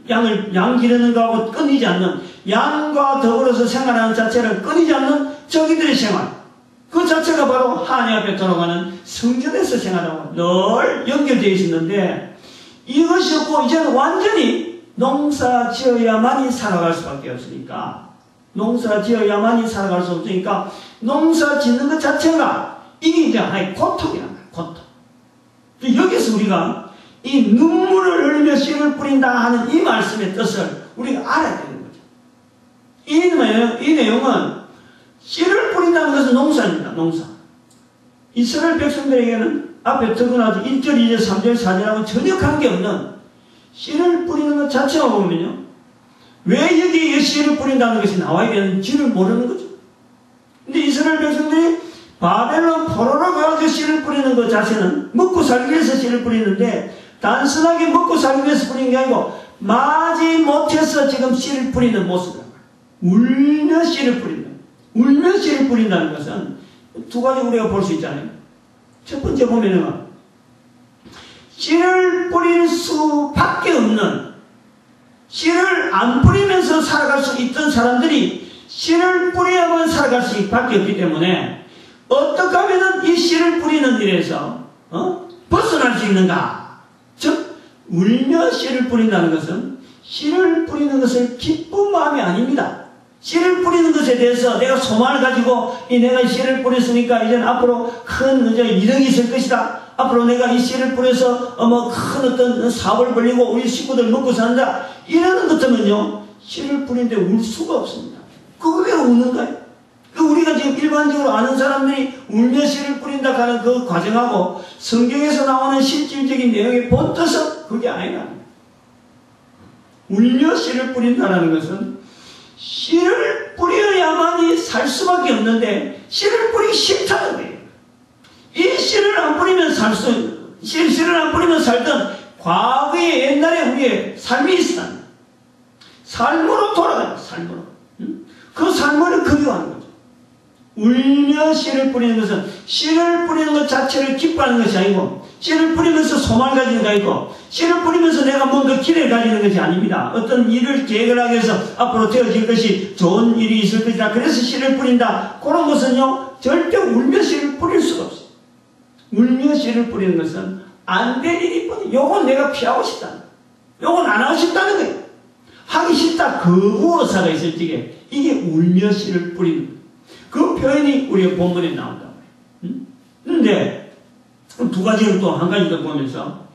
양 기르는 거하고 끊이지 않는 양과 더불어서 생활하는 자체를 끊이지 않는 저기들의 생활 그 자체가 바로 하나님 앞에 돌아가는 성전에서 생활하고 늘 연결되어 있었는데 이것이 없고 이제는 완전히 농사 지어야만이 살아갈 수밖에 없으니까 농사 지어야만이 살아갈 수 없으니까 농사 짓는 것 자체가 이게 이제 하나의 고통이란 말이야. 고통. 여기서 우리가 이 눈물을 흘리며 씨를 뿌린다 하는 이 말씀의 뜻을 우리가 알아야 되는 거죠. 이 내용은 씨를 뿌린다는 것은 농사입니다. 농사. 이스라엘 백성들에게는 앞에 적어놔도 1절, 2절, 3절, 4절하고는 전혀 관계없는 씨를 뿌리는 것 자체만 보면요. 왜 여기에 씨를 뿌린다는 것이 나와야 되는지를 모르는 거죠. 백성들이 바벨론 포로로 가서 씨를 뿌리는 것 자체는 먹고 살기 위해서 씨를 뿌리는데 단순하게 먹고 살기 위해서 뿌리는 게 아니고 마지 못해서 지금 씨를 뿌리는 모습이란 말이에요. 울며 씨를 뿌린다. 울며 씨를 뿌린다는 것은 두 가지 우리가 볼 수 있잖아요. 첫 번째 보면은 씨를 뿌릴 수밖에 없는, 씨를 안 뿌리면서 살아갈 수 있던 사람들이 씨를 뿌려야만 살아갈 수밖에 없기 때문에 어떻게 하면 이 씨를 뿌리는 일에서 벗어날 수 있는가? 즉 울며 씨를 뿌린다는 것은 씨를 뿌리는 것을 기쁜 마음이 아닙니다. 씨를 뿌리는 것에 대해서 내가 소망을 가지고 내가 씨를 뿌렸으니까 이제는 앞으로 큰 이득이 있을 것이다. 앞으로 내가 이 씨를 뿌려서 큰 어떤 사업을 벌리고 우리 식구들 먹고 산다. 이러는 것들은요, 씨를 뿌리는데 울 수가 없습니다. 그거 왜 우는가요? 우리가 지금 일반적으로 아는 사람들이 울며 씨를 뿌린다 하는 그 과정하고 성경에서 나오는 실질적인 내용의 본뜻은 그게 아니라 울며 씨를 뿌린다는 것은 씨를 뿌려야만이 살 수밖에 없는데 씨를 뿌리기 싫다는 거예요. 이 씨를 안 뿌리면 씨를 안 뿌리면 살던 과거의 옛날에 우리의 삶이 있었다. 삶으로 돌아가요. 삶으로. 그 삶을 그리워하는 거죠. 울며 씨를 뿌리는 것은 씨를 뿌리는 것 자체를 기뻐하는 것이 아니고 씨를 뿌리면서 소망을 가지는 게 아니고 씨를 뿌리면서 내가 뭔가 기대를 가지는 것이 아닙니다. 어떤 일을 계획을 하기 위해서 앞으로 되어질 것이 좋은 일이 있을 것이다. 그래서 씨를 뿌린다. 그런 것은요 절대 울며 씨를 뿌릴 수가 없어요. 울며 씨를 뿌리는 것은 안 될 일이 뿐이에요. 요건 내가 피하고 싶다. 요건 안 하고 싶다는 거예요. 하기 싫다. 거부 의사가 있을 적에 이게 울며 씨를 뿌리는 거예요. 그 표현이 우리의 본문에 나온단 말이에요. 그런데 두 가지를 또 한 가지 더 보면서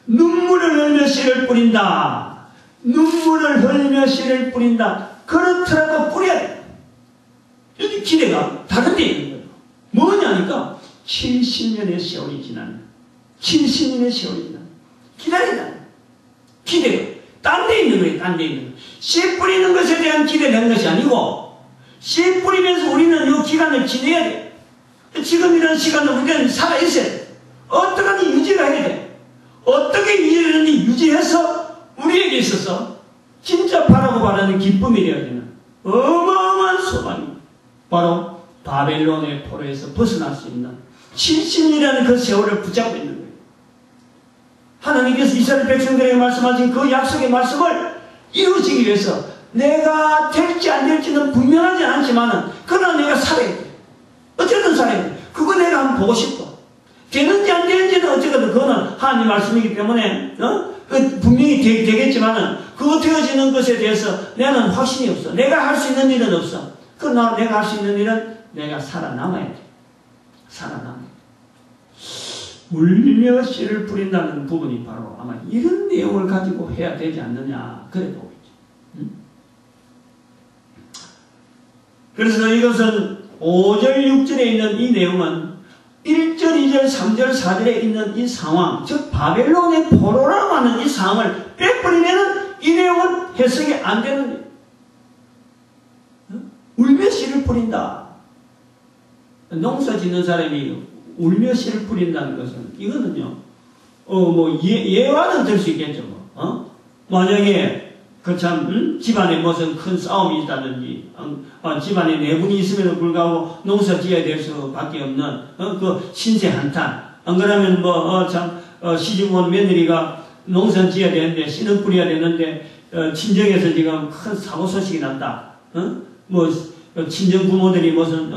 눈물을 흘며 씨를 뿌린다. 눈물을 흘며 씨를 뿌린다. 그렇더라도 뿌려야 돼. 여기 기대가 다른 데 있는 거예요. 뭐냐니까 70년의 세월이 지나는 70년의 세월이 지나는 기다린다. 기대가 딴 데 있는 거예요. 딴 데 있는 거예요. 씨 뿌리는 것에 대한 기대를 한 것이 아니고 씨 뿌리면서 우리는 이 기간을 지내야 돼. 지금 이런 시간을 우리는 살아있어야 돼. 어떻게 유지를 해야 돼. 어떻게 유지하는지 유지해서 우리에게 있어서 진짜 바라고 바라는 기쁨이 되어야 되는 어마어마한 소망이 바로 바벨론의 포로에서 벗어날 수 있는 70년이라는 그 세월을 붙잡고 있는 거예요. 하나님께서 이스라엘 백성들에게 말씀하신 그 약속의 말씀을 이루어지기 위해서 내가 될지 안 될지는 분명하지 않지만은 그러나 내가 살아야 돼. 어쨌든 살아야 돼. 그거 내가 한번 보고 싶어. 되는지 안 되는지는 어쨌든 그거는 하나님 말씀이기 때문에 분명히 되겠지만은 그거 되어지는 것에 대해서 나는 확신이 없어. 내가 할 수 있는 일은 없어. 그러나 내가 할 수 있는 일은 내가 살아남아야 돼. 살아남아야 돼. 울며 씨를 뿌린다는 부분이 바로 아마 이런 내용을 가지고 해야 되지 않느냐 그래 보고 있죠. 그래서 이것은 5절 6절에 있는 이 내용은 1절 2절 3절 4절에 있는 이 상황, 즉 바벨론의 포로라고 하는 이 상황을 빼버리면 이 내용은 해석이 안 되는 거예요. 울며 씨를 뿌린다. 농사 짓는 사람이 울며 씨를 뿌린다는 것은 이거는요 예화는 될 수 있겠죠. 만약에 집안에 무슨 큰 싸움이 있다든지 집안에 내분이 있음에도 불구하고 농사 지어야 될 수밖에 없는 그 신세 한탄. 안 그러면 시집 온 며느리가 농사 지어야 되는데 씨는 뿌려야 되는데 친정에서 지금 큰 사고 소식이 났다. 친정 부모들이 무슨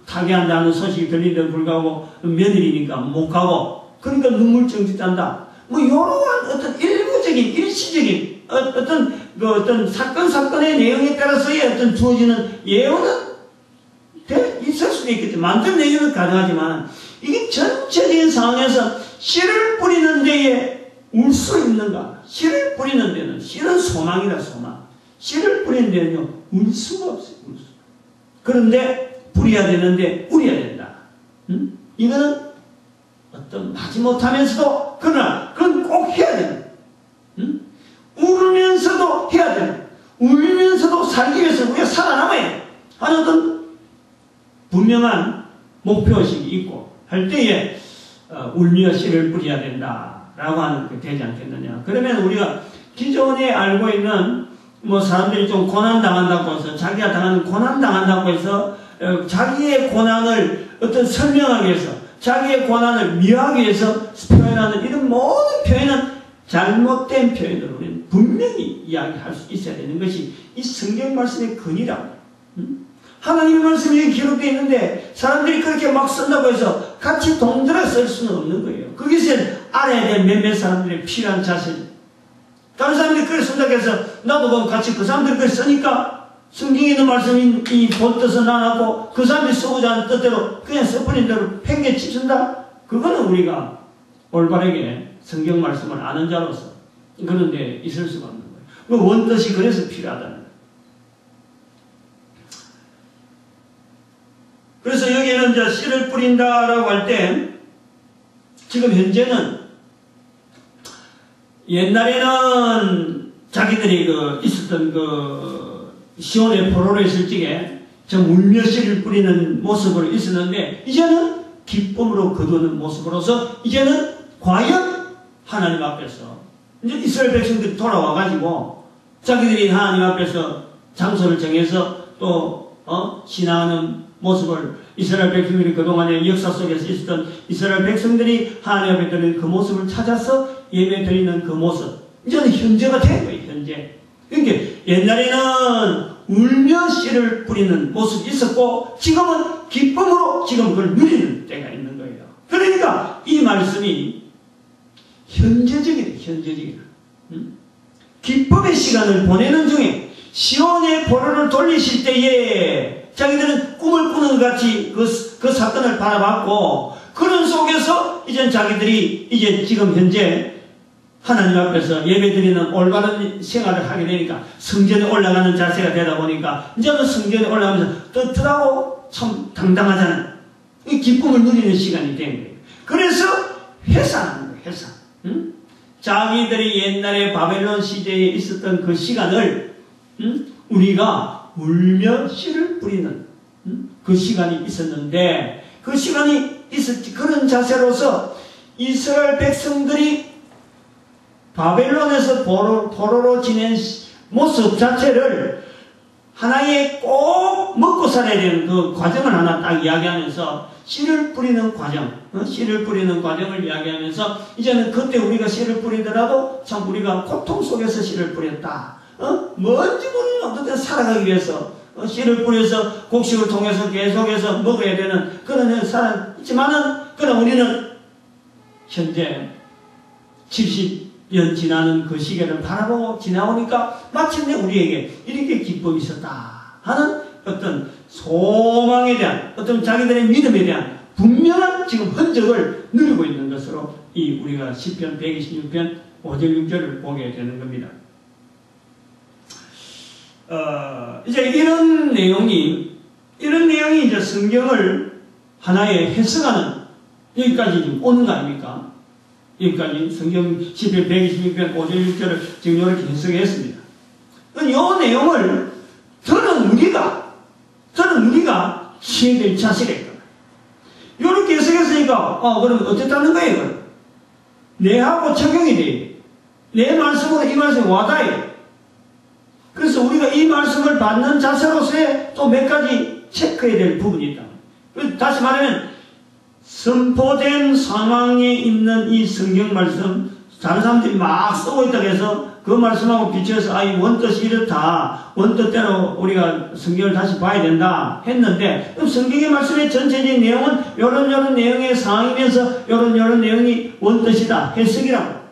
타계한다는 소식이 들리는데도 불구하고 며느리니까 못 가고 그러니까 눈물증 짓단다. 이러한 어떤 일부적인 일시적인 어떤 사건의 내용에 따라서의 어떤 주어지는 예언은 있을 수도 있겠죠. 만든 내용은 가능하지만 이게 전체적인 상황에서 씨를 뿌리는 데에 울 수 있는가? 씨를 뿌리는 데는 씨는 소망이라 소망. 씨를 뿌리는 데는요 울 수가 없어요. 울 수. 그런데 뿌려야 되는데 울어야 된다. 이거는 어떤 마지못하면서도 그러나 그건 꼭 해야 되는. 울면서도 해야 되는. 울면서도 살기 위해서 우리가 살아남아야 하는 어떤 분명한 목표의식이 있고 할 때에 울며 씨를 뿌려야 된다라고 하는 게 되지 않겠느냐. 그러면 우리가 기존에 알고 있는 뭐 사람들이 좀 고난당한다고 해서 자기가 당하는 고난당한다고 해서 자기의 고난을 어떤 설명하기 위해서 자기의 고난을 미화하기 위해서 표현하는 이런 모든 표현은 잘못된 표현으로 우리는 분명히 이야기할 수 있어야 되는 것이 이 성경 말씀의 근이라고. 하나님의 말씀이 기록되어 있는데 사람들이 그렇게 막 쓴다고 해서 같이 동들어 쓸 수는 없는 거예요. 그것은 알아야 될 몇몇 사람들의 필요한 자세죠. 다른 사람들이 그걸 쓴다고 해서 나도 그럼 같이 그 사람들이 그걸 쓰니까 성경에 있는 말씀이 본 뜻은 안 하고 그 사람들이 쓰고자 하는 뜻대로 그냥 써버린 대로 팽개치준다? 그거는 우리가 올바르게 성경 말씀을 아는 자로서 그런 데 있을 수가 없는 거예요. 그 원뜻이 그래서 필요하다는 거예요. 그래서 여기에는 이제 씨를 뿌린다라고 할 때 지금 현재는 옛날에는 자기들이 있었던 시온의 포로로 있을 적에 좀 울며 씨를 뿌리는 모습으로 있었는데 이제는 기쁨으로 거두는 모습으로서 이제는 과연 하나님 앞에서 이제 이스라엘 백성들이 돌아와가지고 자기들이 하나님 앞에서 장소를 정해서 또 신앙하는 모습을 이스라엘 백성들이 그동안의 역사 속에서 있었던 이스라엘 백성들이 하나님 앞에 드리는 그 모습을 찾아서 예배 드리는 그 모습 이제는 현재가 된 거예요. 현재. 그러니까 옛날에는 울며 씨를 뿌리는 모습이 있었고 지금은 기쁨으로 지금 그걸 누리는 때가 있는 거예요. 그러니까 이 말씀이 현재적이에요. 현재적이에요. 기쁨의 시간을 보내는 중에 시온의 포로를 돌리실 때에 자기들은 꿈을 꾸는 것 같이 그 사건을 바라봤고 그런 속에서 이제 자기들이 이제 지금 현재 하나님 앞에서 예배드리는 올바른 생활을 하게 되니까 성전에 올라가는 자세가 되다 보니까 이제는 성전에 올라가면서 떳떳하고 참 당당하잖아요. 이 기쁨을 누리는 시간이 된 거예요. 그래서 회상하는 거예요. 회상. 자기들이 옛날에 바벨론 시대에 있었던 그 시간을 우리가 울며 씨를 뿌리는 그 시간이 있었는데 그 시간이 있었지. 그런 자세로서 이스라엘 백성들이 바벨론에서 포로로 지낸 모습 자체를 하나의 꼭 먹고 살아야 되는 그 과정을 하나 딱 이야기하면서 씨를 뿌리는 과정, 씨를 뿌리는 과정을 이야기하면서 이제는 그때 우리가 씨를 뿌리더라도 참 우리가 고통 속에서 씨를 뿌렸다. 뭔지 모르는 어떤 살아가기 위해서 씨를 뿌려서 곡식을 통해서 계속해서 먹어야 되는 그런 살아있지만은 그럼 우리는 현재 70년 지나는 그 시기를 바라보고 지나오니까 마침내 우리에게 이렇게 기쁨이 있었다 하는 어떤 소망에 대한 어떤 자기들의 믿음에 대한 분명한 지금 흔적을 누리고 있는 것으로 이 우리가 시편 126편 5절 6절을 보게 되는 겁니다. 이제 이런 내용이 이제 성경을 하나의 해석하는 여기까지 지금 오는 거 아닙니까? 여기까지 성경 시편 126편 5절 6절을 지금 이렇게 해석했습니다. 이 내용을 저는 우리가 지어야 될 자세가 있다. 이렇게 해석했으니까 그럼 어쨌다는 거예요? 내하고 적용이 돼. 내 말씀으로 이 말씀이 와닿아요. 그래서 우리가 이 말씀을 받는 자세로서의 또 몇 가지 체크해야 될 부분이 있다. 다시 말하면 선포된 상황에 있는 이 성경 말씀 다른 사람들이 막 쓰고 있다고 해서 그 말씀하고 비춰서 이 원뜻이 이렇다. 원뜻대로 우리가 성경을 다시 봐야 된다 했는데 그럼 성경의 말씀의 전체적인 내용은 요런 내용의 상황이면서 요런 내용이 원뜻이다. 해석이라고.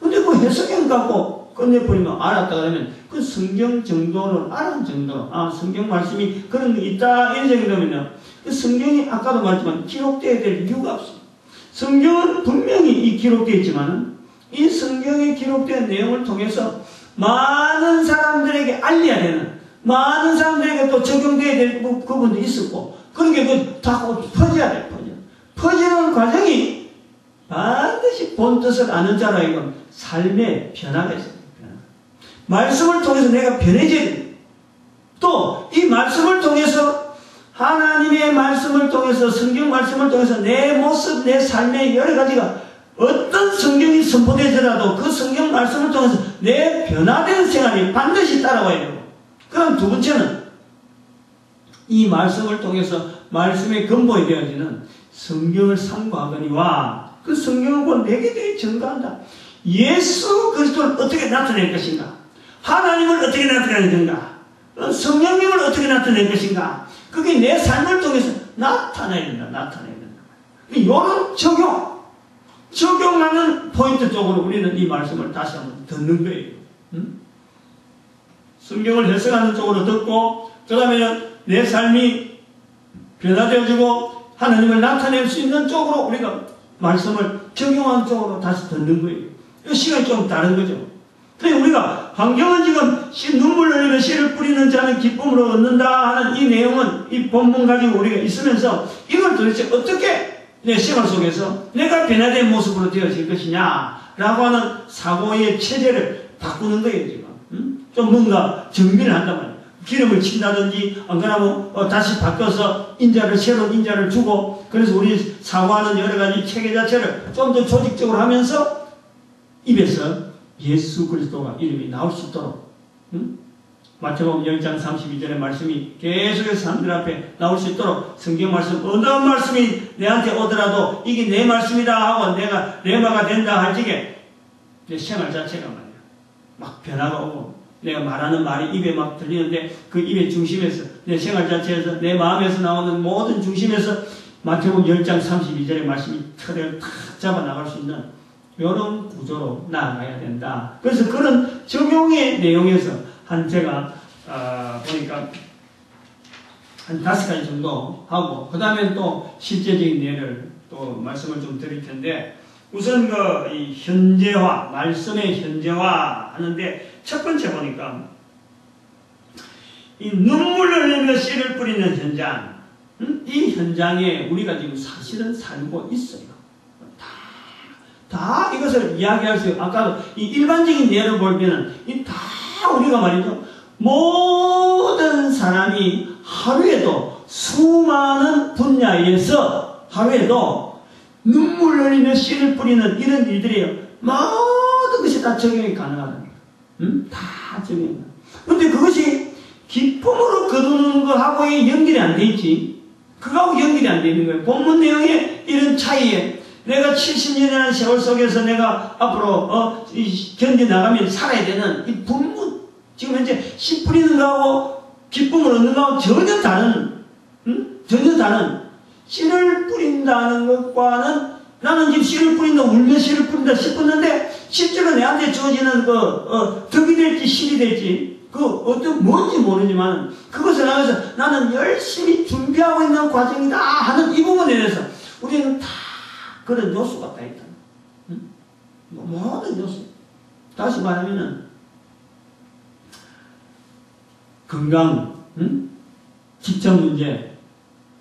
근데 그 해석을 갖고 끝내버리면 알았다 그러면 그 성경 정도는 알은 정도로 성경 말씀이 그런 게 있다 이런 정도면요. 그 성경이 아까도 말했지만 기록되어야 될 이유가 없습니다. 성경은 분명히 이 기록되어 있지만은 이 성경에 기록된 내용을 통해서 많은 사람들에게 알려야 되는 많은 사람들에게 또 적용되어야 될 부분도 있었고 그러니까 다 퍼져야 돼. 퍼지는 과정이 반드시 본 뜻을 아는 자로 하여금 삶의 변화가 있습니다. 말씀을 통해서 내가 변해져야 됩니다. 또 이 말씀을 통해서 하나님의 말씀을 통해서, 성경 말씀을 통해서 내 모습, 내 삶의 여러 가지가 어떤 성경이 선포되더라도 그 성경 말씀을 통해서 내 변화된 생활이 반드시 따라와야 되고, 그럼 두 번째는 이 말씀을 통해서 말씀의 근본이 되어지는 성경을 삼가하거니와 그 성경을 보고 내게 대해 증거한다. 예수 그리스도를 어떻게 나타낼 것인가? 하나님을 어떻게 나타낼 건가? 성령님을 어떻게 나타낼 것인가? 그게 내 삶을 통해서 나타나야 된다. 나타나야 된다. 이런 적용하는 포인트 쪽으로 우리는 이 말씀을 다시 한번 듣는 거예요. 성경을 해석하는 쪽으로 듣고, 그 다음에는 내 삶이 변화되어지고 하나님을 나타낼 수 있는 쪽으로 우리가 말씀을 적용하는 쪽으로 다시 듣는 거예요. 이 시간이 좀 다른 거죠. 그러니까 우리가 환경은 지금 눈물 흘리며 씨를 뿌리는 자는 기쁨으로 얻는다 하는 이 내용은 이 본문 가지고 우리가 있으면서 이걸 도대체 어떻게 내 생활 속에서 내가 변화된 모습으로 되어질 것이냐 라고 하는 사고의 체제를 바꾸는 거예요. 지금 좀 뭔가 정비를 한단 말이에요. 기름을 친다든지 안 그러면 다시 바꿔서 새로운 인자를 주고, 그래서 우리 사고하는 여러 가지 체계 자체를 좀 더 조직적으로 하면서 입에서 예수 그리스도가 이름이 나올 수 있도록, 마태복음 10장 32절의 말씀이 계속해서 사람들 앞에 나올 수 있도록 성경 말씀, 어느 말씀이 내한테 오더라도 이게 내 말씀이다 하고 내가 레마가 된다 할 적에 내 생활 자체가 말이야 막 변화가 오고, 내가 말하는 말이 입에 막 들리는데 그 입의 중심에서, 내 생활 자체에서, 내 마음에서 나오는 모든 중심에서 마태복음 10장 32절의 말씀이 틀을 탁 잡아 나갈 수 있는 이런 구조로 나아가야 된다. 그래서 그런 적용의 내용에서 제가 보니까 한 5가지 정도 하고, 그 다음에 또 실제적인 예를 또 말씀을 좀 드릴 텐데, 우선 이 현재화, 말씀의 현재화 하는데 첫 번째 보니까 이 눈물을 흘리며 씨를 뿌리는 현장, 이 현장에 우리가 지금 사실은 살고 있어요. 다 이것을 이야기할 수 있어요. 아까도 이 일반적인 예를 볼 때는 다 우리가 말이죠. 모든 사람이 하루에도 수많은 분야에서 하루에도 눈물 흘리며 씨를 뿌리는 이런 일들이에요. 모든 것이 다 적용이 가능하다. 다 적용이. 그런데 그것이 기쁨으로 거두는 거하고의 연결이 안 돼 있지. 그거하고 연결이 안 돼 있는 거예요. 본문 내용의 이런 차이에 내가 70년이라는 세월 속에서 내가 앞으로 견뎌나가면 살아야 되는 이 분무, 지금 현재 씨 뿌리는 거하고 기쁨을 얻는 거하고 전혀 다른, 전혀 다른, 씨를 뿌린다는 것과는, 나는 지금 씨를 뿌린다, 울며 씨를 뿌린다 싶었는데 실제로 내한테 주어지는 덕이 될지 실이 될지 뭔지 모르지만 그것을 향해서 나는 열심히 준비하고 있는 과정이다 하는 이 부분에 대해서 우리는 다 그런 요소가 다 있다. 모든 요소. 다시 말하면은 건강, 직장 문제,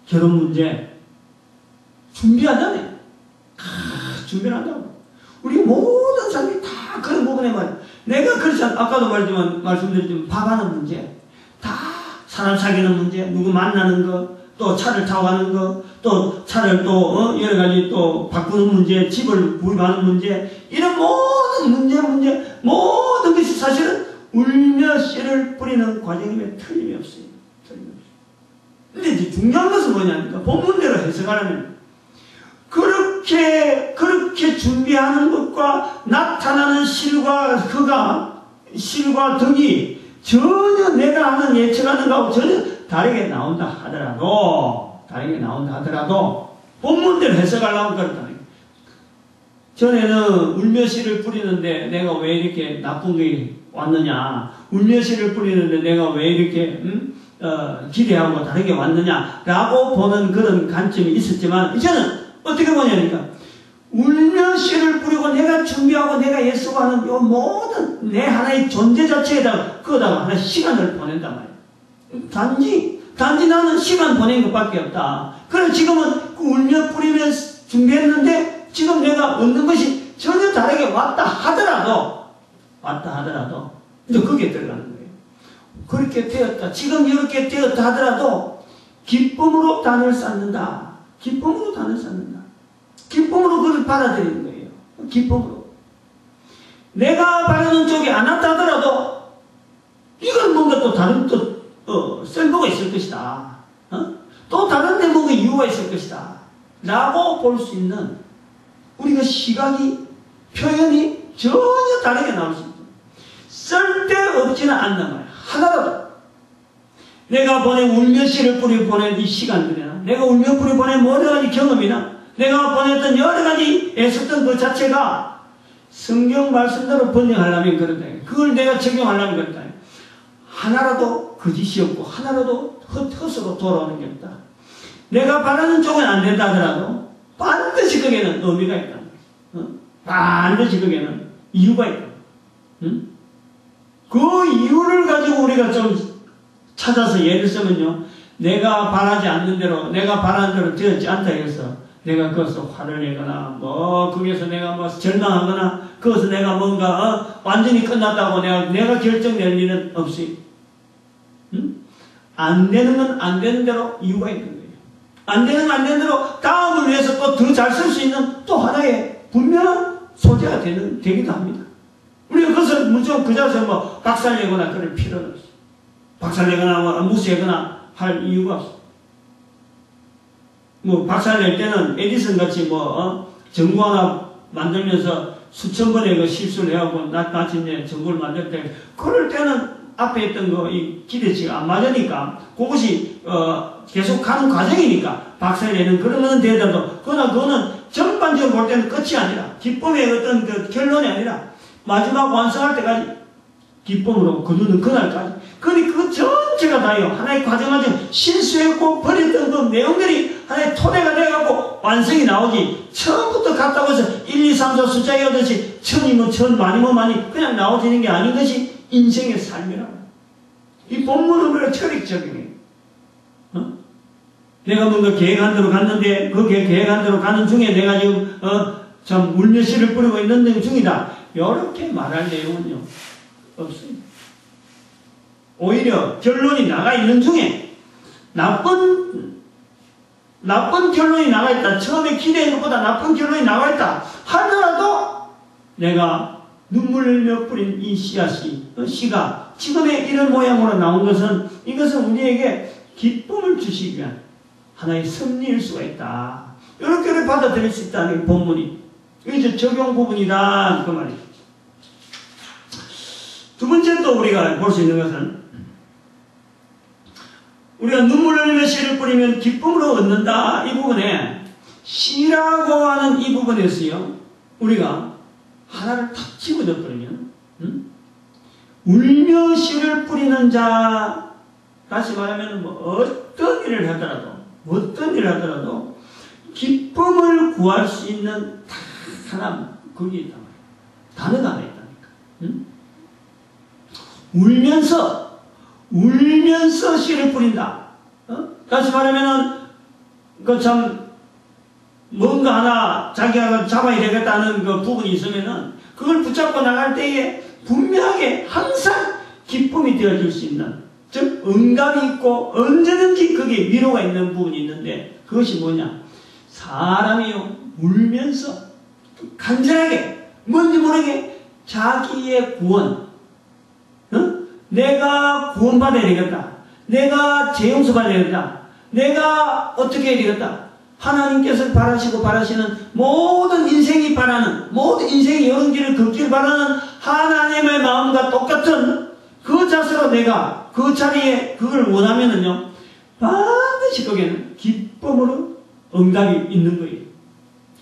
결혼 문제 준비하잖아요. 준비를 한다고. 우리 모든 사람이 다 그런 부분에 말이야. 내가 그렇지 않아. 아까도 말씀드렸지만 밥하는 문제, 다 사람 사귀는 문제, 누구 만나는 거, 또 차를 타고 가는 거, 또 차를 또 여러 가지 또 바꾸는 문제, 집을 구입하는 문제, 이런 모든 문제 모든 것이 사실은 울며 씨를 뿌리는 과정임에 틀림이 없어요. 틀림이 없어요. 근데 이제 중요한 것은 뭐냐니까 본문대로 해석하려면 그렇게 준비하는 것과 나타나는 실과 덕이 전혀 내가 하는 예측하는 것하고 전혀 다르게 나온다 하더라도 본문대로 해석하려고 그렇다는 거예요. 전에는 울며 씨를 뿌리는데 내가 왜 이렇게 나쁜 게 왔느냐, 울며 씨를 뿌리는데 내가 왜 이렇게 기대하고 다르게 왔느냐라고 보는 그런 관점이 있었지만, 이제는 어떻게 보냐니까 울며 씨를 뿌리고 내가 준비하고 내가 예수하는 요 모든 내 하나의 존재 자체에다가 그거다가 하나 시간을 보낸단 말이에요. 단지 나는 시간 보낸 것밖에 없다. 그래 지금은 그 울며 뿌리며 준비했는데 지금 내가 얻는 것이 전혀 다르게 왔다 하더라도 이제 그게 들어가는 거예요. 그렇게 되었다. 지금 이렇게 되었다 하더라도 기쁨으로 단을 쌓는다. 기쁨으로 단을 쌓는다. 기쁨으로 그걸 받아들이는 거예요. 기쁨으로. 내가 바라는 쪽이 안 왔다 하더라도 이건 뭔가 또 다른 쓸모가 있을 것이다. 또 다른 데 뭔가 이유가 있을 것이다. 라고 볼 수 있는 우리가 시각이, 표현이 전혀 다르게 나올 수 있다. 쓸데없지는 않는 말이야. 하나라도. 내가 울며 씨를 뿌리 보낸 이 시간들이나, 내가 울며 뿌리 보낸 여러 가지 경험이나, 내가 보냈던 여러 가지 애썼던 그 자체가 성경 말씀대로 번역하려면 그런다. 그걸 내가 적용하려면 그런다. 하나라도 거짓이 없고, 하나라도 헛헛으로 돌아오는 게 없다. 내가 바라는 쪽은 안 된다 하더라도, 반드시 거기에는 의미가 있다. 반드시 거기에는 이유가 있다. 그 이유를 가지고 우리가 좀 찾아서 예를 들면요, 내가 바라지 않는 대로, 내가 바라는 대로 되었지 않다 해서 내가 거기서 화를 내거나 거기에서 내가 절망하거나 거기서 내가 뭔가 완전히 끝났다고 내가 결정 낼 일은 없이, 안 되는 건 안 되는 대로 이유가 있는 거예요. 안 되는 건 안 되는 대로 다음을 위해서 또 더 잘 쓸 수 있는 또 하나의 분명한 소재가 되기도 합니다. 우리가 그것을 무조건 그 자리에서 박살내거나 그럴 필요는 없어요. 박살내거나 무시하거나 할 이유가 없어요. 박살낼 때는 에디슨 같이 전구 하나 만들면서 수천 번의 그 실수를 해갖고 나중에 전구를 만들 때, 그럴 때는 앞에 있던 이 기대치가 안 맞으니까 그것이 계속 가는 과정이니까 박살내는 그런 거는 되더라도, 그러나 그거는 전반적으로 볼 때는 끝이 아니라, 기쁨의 어떤 그 결론이 아니라 마지막 완성할 때까지 기쁨으로 거두는 그날까지, 그러니 그 전체가 다요 하나의 과정까지 실수했고 버렸던 그 내용들이 하나의 토대가 되어갖고 완성이 나오지, 처음부터 갔다고 해서 1, 2, 3, 4 숫자 외우듯이 천이면 천, 만이면 많이 그냥 나오지는 게 아닌 것이 인생의 삶이라고. 이 본문은 우리가 철학적이에요. 내가 뭔가 계획한 대로 갔는데 그 계획한 대로 가는 중에 내가 지금 참 울며 씨를 뿌리고 있는 중이다, 이렇게 말할 내용은요 없습니다. 오히려 결론이 나가 있는 중에 나쁜 결론이 나가 있다, 처음에 기대한 것보다 나쁜 결론이 나가 있다 하더라도 내가 눈물 흘며 뿌린 이 씨앗이, 씨가 지금의 이런 모양으로 나온 것은, 이것은 우리에게 기쁨을 주시기 위한 하나의 섭리일 수가 있다. 이렇게 받아들일 수 있다는 본문이 이제 적용 부분이다, 그 말이죠. 두 번째 또 우리가 볼 수 있는 것은, 우리가 눈물 흘리며 씨를 뿌리면 기쁨으로 얻는다, 이 부분에 씨라고 하는 이 부분에서요, 우리가 하나를 탁 집어넣어 버리면, 울며 씨를 뿌리는 자, 다시 말하면 어떤 일을 하더라도 기쁨을 구할 수 있는 딱 하나, 그게 있단 말이에요. 단어가 하나 있다니까. 울면서 씨를 뿌린다. 다시 말하면은, 뭔가 하나 자기가 잡아야 되겠다는 그 부분이 있으면은, 그걸 붙잡고 나갈 때에 분명하게 항상 기쁨이 되어줄 수 있는, 즉, 응답이 있고, 언제든지 그게 위로가 있는 부분이 있는데, 그것이 뭐냐? 사람이요, 울면서, 간절하게, 뭔지 모르게, 자기의 구원, 내가 구원받아야 되겠다. 내가 재용서 받아야 되겠다. 내가 어떻게 해야 되겠다. 하나님께서 바라시는 모든 인생이 바라는, 모든 인생이 여러 길을 걷기를 바라는 하나님의 마음과 똑같은 그 자세로 내가 그 자리에 그걸 원하면은요, 반드시 거기에는 기쁨으로 응답이 있는 거예요.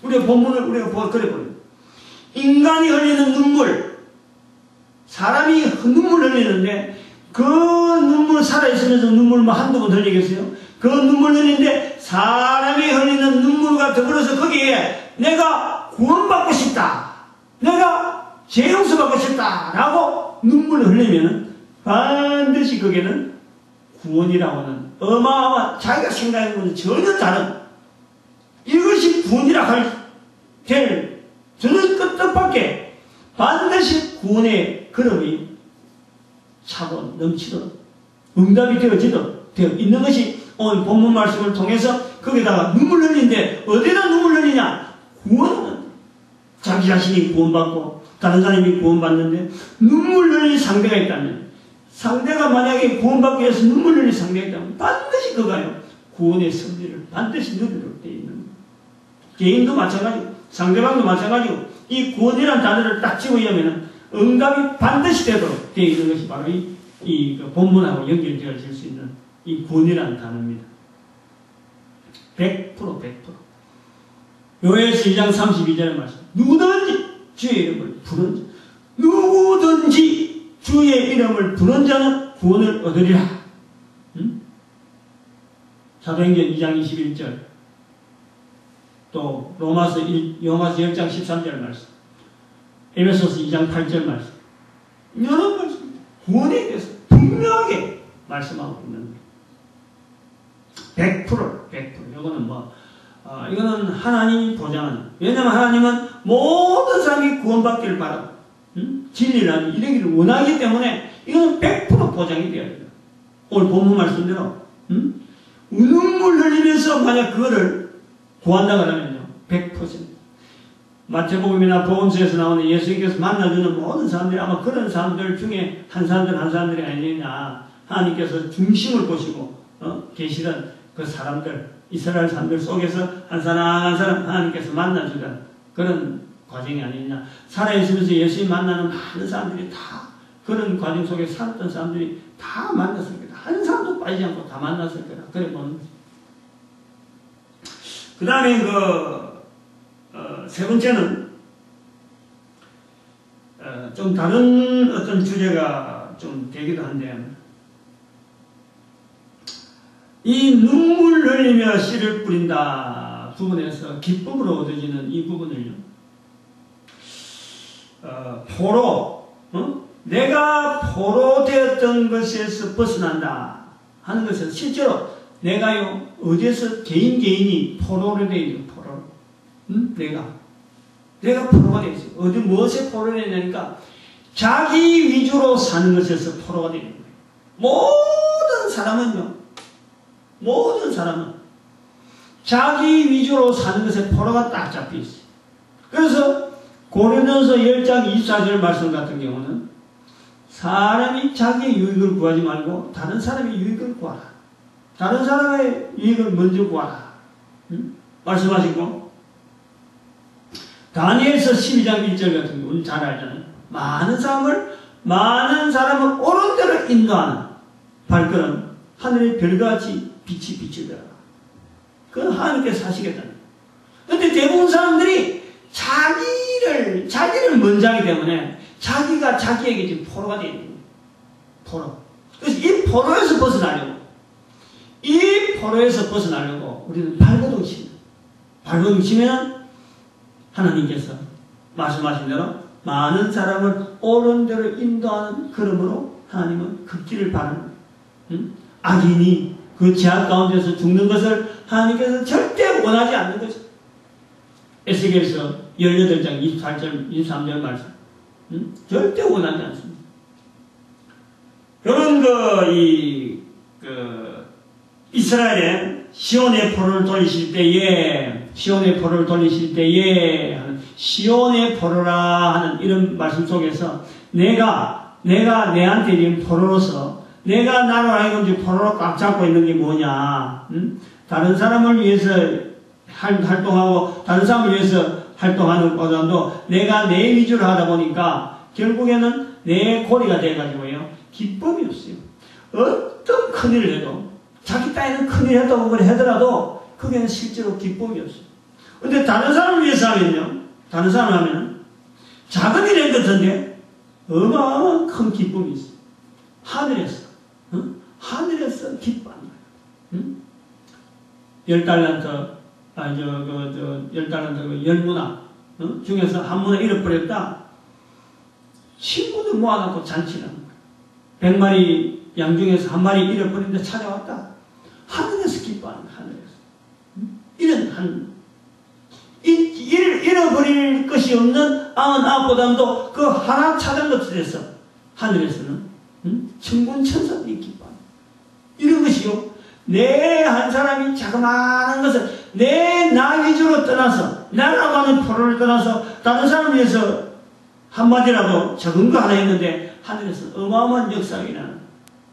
우리가 본문을 우리가 그래 버려요. 인간이 흘리는 눈물, 사람이 눈물 흘리는데, 그 눈물 살아있으면서 눈물 한두 번 흘리겠어요? 그 눈물 흘리는데 사람이 흘리는 눈물과 더불어서 거기에 내가 구원받고 싶다, 내가 재용서 받고 싶다 라고 눈물을 흘리면 반드시 거기에는 구원이라고 하는 어마어마한, 자기가 생각하는 것은 전혀 다른, 이것이 구원이라 될 전혀 뜻밖의 반드시 구원의 그름이 차고 넘치도록 응답이 되어 있는 것이 오늘 본문 말씀을 통해서 거기다가 눈물 흘리는데 어디다 눈물 흘리냐? 구원은 자기 자신이 구원받고 다른 사람이 구원받는데 눈물 흘릴 상대가 있다면, 상대가 만약에 구원받기 위해서 눈물 흘릴 상대가 있다면 반드시 그가요 구원의 승리를 반드시 누리도록 되어 있는 거예요. 개인도 마찬가지고 상대방도 마찬가지고 이 구원이라는 단어를 딱 집어넣으면 응답이 반드시 되도록 되어 있는 것이 바로 이 본문하고 연결되어질 수 있는 이 구원이라는 단어입니다. 100%. 요엘서 2장 32절의 말씀. 누구든지 주의 이름을 부른 자, 누구든지 주의 이름을 부른 자는 구원을 얻으리라. 사도행전 2장 21절, 또 로마서 10장 13절 말씀, 에베소서 2장 8절 말씀, 여러 말씀, 구원에 대해서 분명하게 말씀하고 있는 거예요. 100%. 이거는 이거는 하나님이 보장하는. 왜냐하면 하나님은 모든 사람이 구원받기를 바라고, 진리를 이루기를 원하기 때문에 이거는 100% 보장이 되어야 돼요. 오늘 본문 말씀대로, 눈물 흘리면서 만약 그거를 구한다 그러면요, 100%. 마태복음이나 복음서에서 나오는 예수님께서 만나주는 모든 사람들이 아마 그런 사람들 중에 한 사람들이 아니냐. 하나님께서 중심을 보시고 계시던 그 사람들, 이스라엘 사람들 속에서 한 사람 한 사람 하나님께서 만나주던 그런 과정이 아니냐. 살아있으면서 예수님 만나는 많은 사람들이 다 그런 과정 속에 살았던 사람들이 다 만났을 거다. 한 사람도 빠지지 않고 다 만났을 거다. 그래 보는 거지. 그 다음에 세 번째는 좀 다른 어떤 주제가 좀 되기도 한데, 이 눈물 흘리며 씨를 뿌린다 부분에서 기쁨으로 얻어지는 이 부분을요, 내가 포로되었던 것에서 벗어난다 하는 것은 실제로 내가요 어디에서 개인이 포로로 되어 있는 포로, 내가 포로가 되어 있어요. 어디 무엇에 포로가 되어 있냐니까 자기 위주로 사는 것에서 포로가 되어 있는 거예요. 모든 사람은 자기 위주로 사는 것에 포로가 딱 잡혀 있어요. 그래서 고린도전서 10장 24절 말씀 같은 경우는 사람이 자기의 유익을 구하지 말고 다른 사람의 유익을 구하라. 다른 사람의 유익을 먼저 구하라. 말씀하시고, 다니엘서 12장 1절 같은 경우는 잘 알잖아요. 많은 사람을 옳은 대로 인도하는 발걸음, 하늘의 별같이 빛이 비치더라. 그건 하나님께서 하시겠다는 거예요. 그런데 대부분 사람들이 자기를 먼저 하기 때문에 자기가 자기에게 지금 포로가 되어 있는 거예요. 포로. 그래서 이 포로에서 벗어나려고 우리는 발버둥 치면 하나님께서 말씀하신 대로 많은 사람을 옳은 대로 인도하는 걸음으로 하나님은 걷기를 바라는 거예요. 악인이 그 죄악 가운데서 죽는 것을 하나님께서 절대 원하지 않는 거죠. 에스겔서 18장 28절 23절 말씀, 절대 원하지 않습니다. 이런 이스라엘의 시온의 포로를 돌리실 때에 시온의 포로라 하는 이런 말씀 속에서 내가 내한테 지금 포로로서 내가 나를 하여금 지금 포로로 꽉 잡고 있는 게 뭐냐? 다른 사람을 위해서 활동하고 다른 사람을 위해서 활동하는 보다도 내가 내 위주로 하다 보니까 결국에는 내 고리가 돼가지고요 기쁨이 없어요. 어떤 큰일을 해도 자기 딴에는 큰일 했다고 그래 하더라도 그게는 실제로 기쁨이 없어요. 근데 다른 사람을 위해서 하면요, 다른 사람을 하면 작은 일인 것 같은데 어마어마한 큰 기쁨이 있어요. 하늘에서 기뻐하는 거예요. 10달란트, 10문화 중에서 한 문화 잃어버렸다. 친구들 모아놓고 잔치를 하는 거예요. 100마리 양 중에서 한 마리 잃어버린데 찾아왔다. 하늘에서 기뻐하는 거예요. 하늘에서. 잃어버릴 것이 없는 99보다도 그 하나 찾은 것들에서 하늘에서는 천군 천사들이 기뻐하는 거예요. 이런 것이요, 내 한 사람이 자그마한 것을 내 나 위주로 떠나서 나라고 하는 포로를 떠나서 다른 사람을 위해서 한마디라도 적은 거 하나 있는데 하늘에서 어마어마한 역사가 일어나는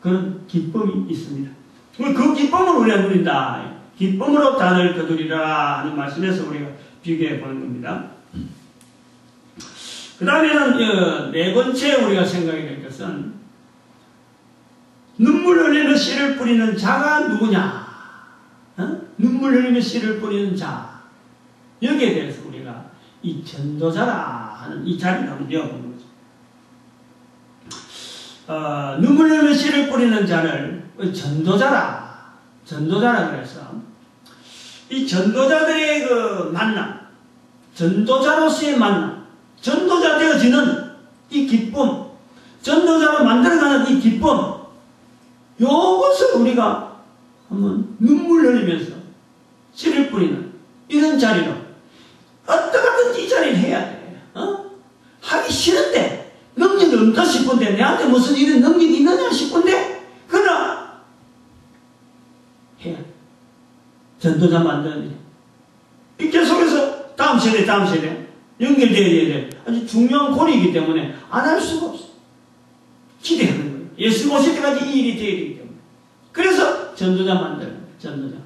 그런 기쁨이 있습니다. 그 기쁨을 우리가 누린다. 기쁨으로 단을 거두리라 하는 말씀에서 우리가 비교해 보는 겁니다. 그 다음에는 네 번째 우리가 생각해야 될 것은 눈물 흘리며 씨를 뿌리는 자가 누구냐? 눈물 흘리며 씨를 뿌리는 자. 여기에 대해서 우리가 이 전도자라 하는 이 자리를 한번 배워보는 거죠. 눈물 흘리며 씨를 뿌리는 자를 전도자라 그래서 이 전도자들의 그 만남, 전도자로서의 만남, 전도자 되어지는 이 기쁨, 전도자로 만들어가는 이 기쁨, 요것을 우리가 한번 눈물 흘리면서 씨를 뿌리는 이런 자리로 어떻게든지 이 자리를 해야 돼. 하기 싫은데 능력이 없다 싶은데 내한테 무슨 이런 능력이 있느냐 싶은데 그러나 해야 돼. 전도자 만드는 일. 이 계속해서 다음 세대 연결되어야 돼. 아주 중요한 고리이기 때문에 안 할 수가 없어. 기대하는 거예요. 예수 오실 때까지 이 일이 되어야 되기 때문에. 그래서 전도자 만들어야 돼. 전도자.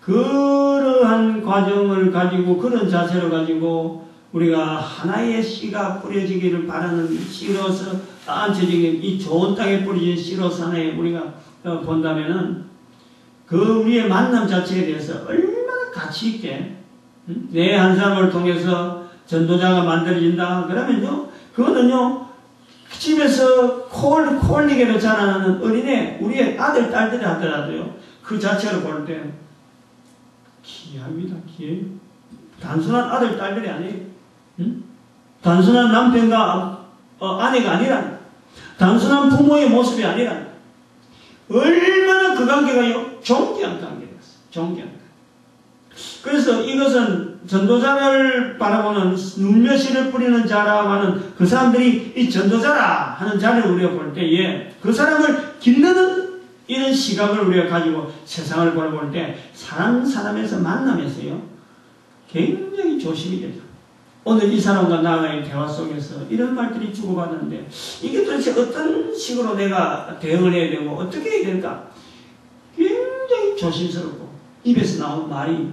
그러한 과정을 가지고 그런 자세를 가지고 우리가 하나의 씨가 뿌려지기를 바라는 씨로서 안쳐지긴 이 좋은 땅에 뿌려진 씨로서 하나의 우리가 본다면은 그 우리의 만남 자체에 대해서 얼마나 가치 있게 내 한 사람을 통해서 전도자가 만들어진다 그러면요 그거는요 집에서 콜리게로 자라나는 어린애 우리의 아들 딸들이 하더라도요 그 자체를 볼 때 기합니다. 기해요. 단순한 아들 딸들이 아니에요. 단순한 남편과 아내가 아니라 단순한 부모의 모습이 아니라 얼마나 그 관계가요 존귀한 관계였어요. 존귀한 관계. 그래서 이것은 전도자를 바라보는 눈며 씨를 뿌리는 자라고 하는 그 사람들이 이 전도자라 하는 자리를 우리가 볼 때에 그 사람을 기르는 이런 시각을 우리가 가지고 세상을 바라볼 때 사람에서 만나면서요 굉장히 조심이 되죠. 오늘 이 사람과 나와의 대화 속에서 이런 말들이 주고받는데 이게 도대체 어떤 식으로 내가 대응을 해야 되고 어떻게 해야 될까 굉장히 조심스럽고 입에서 나온 말이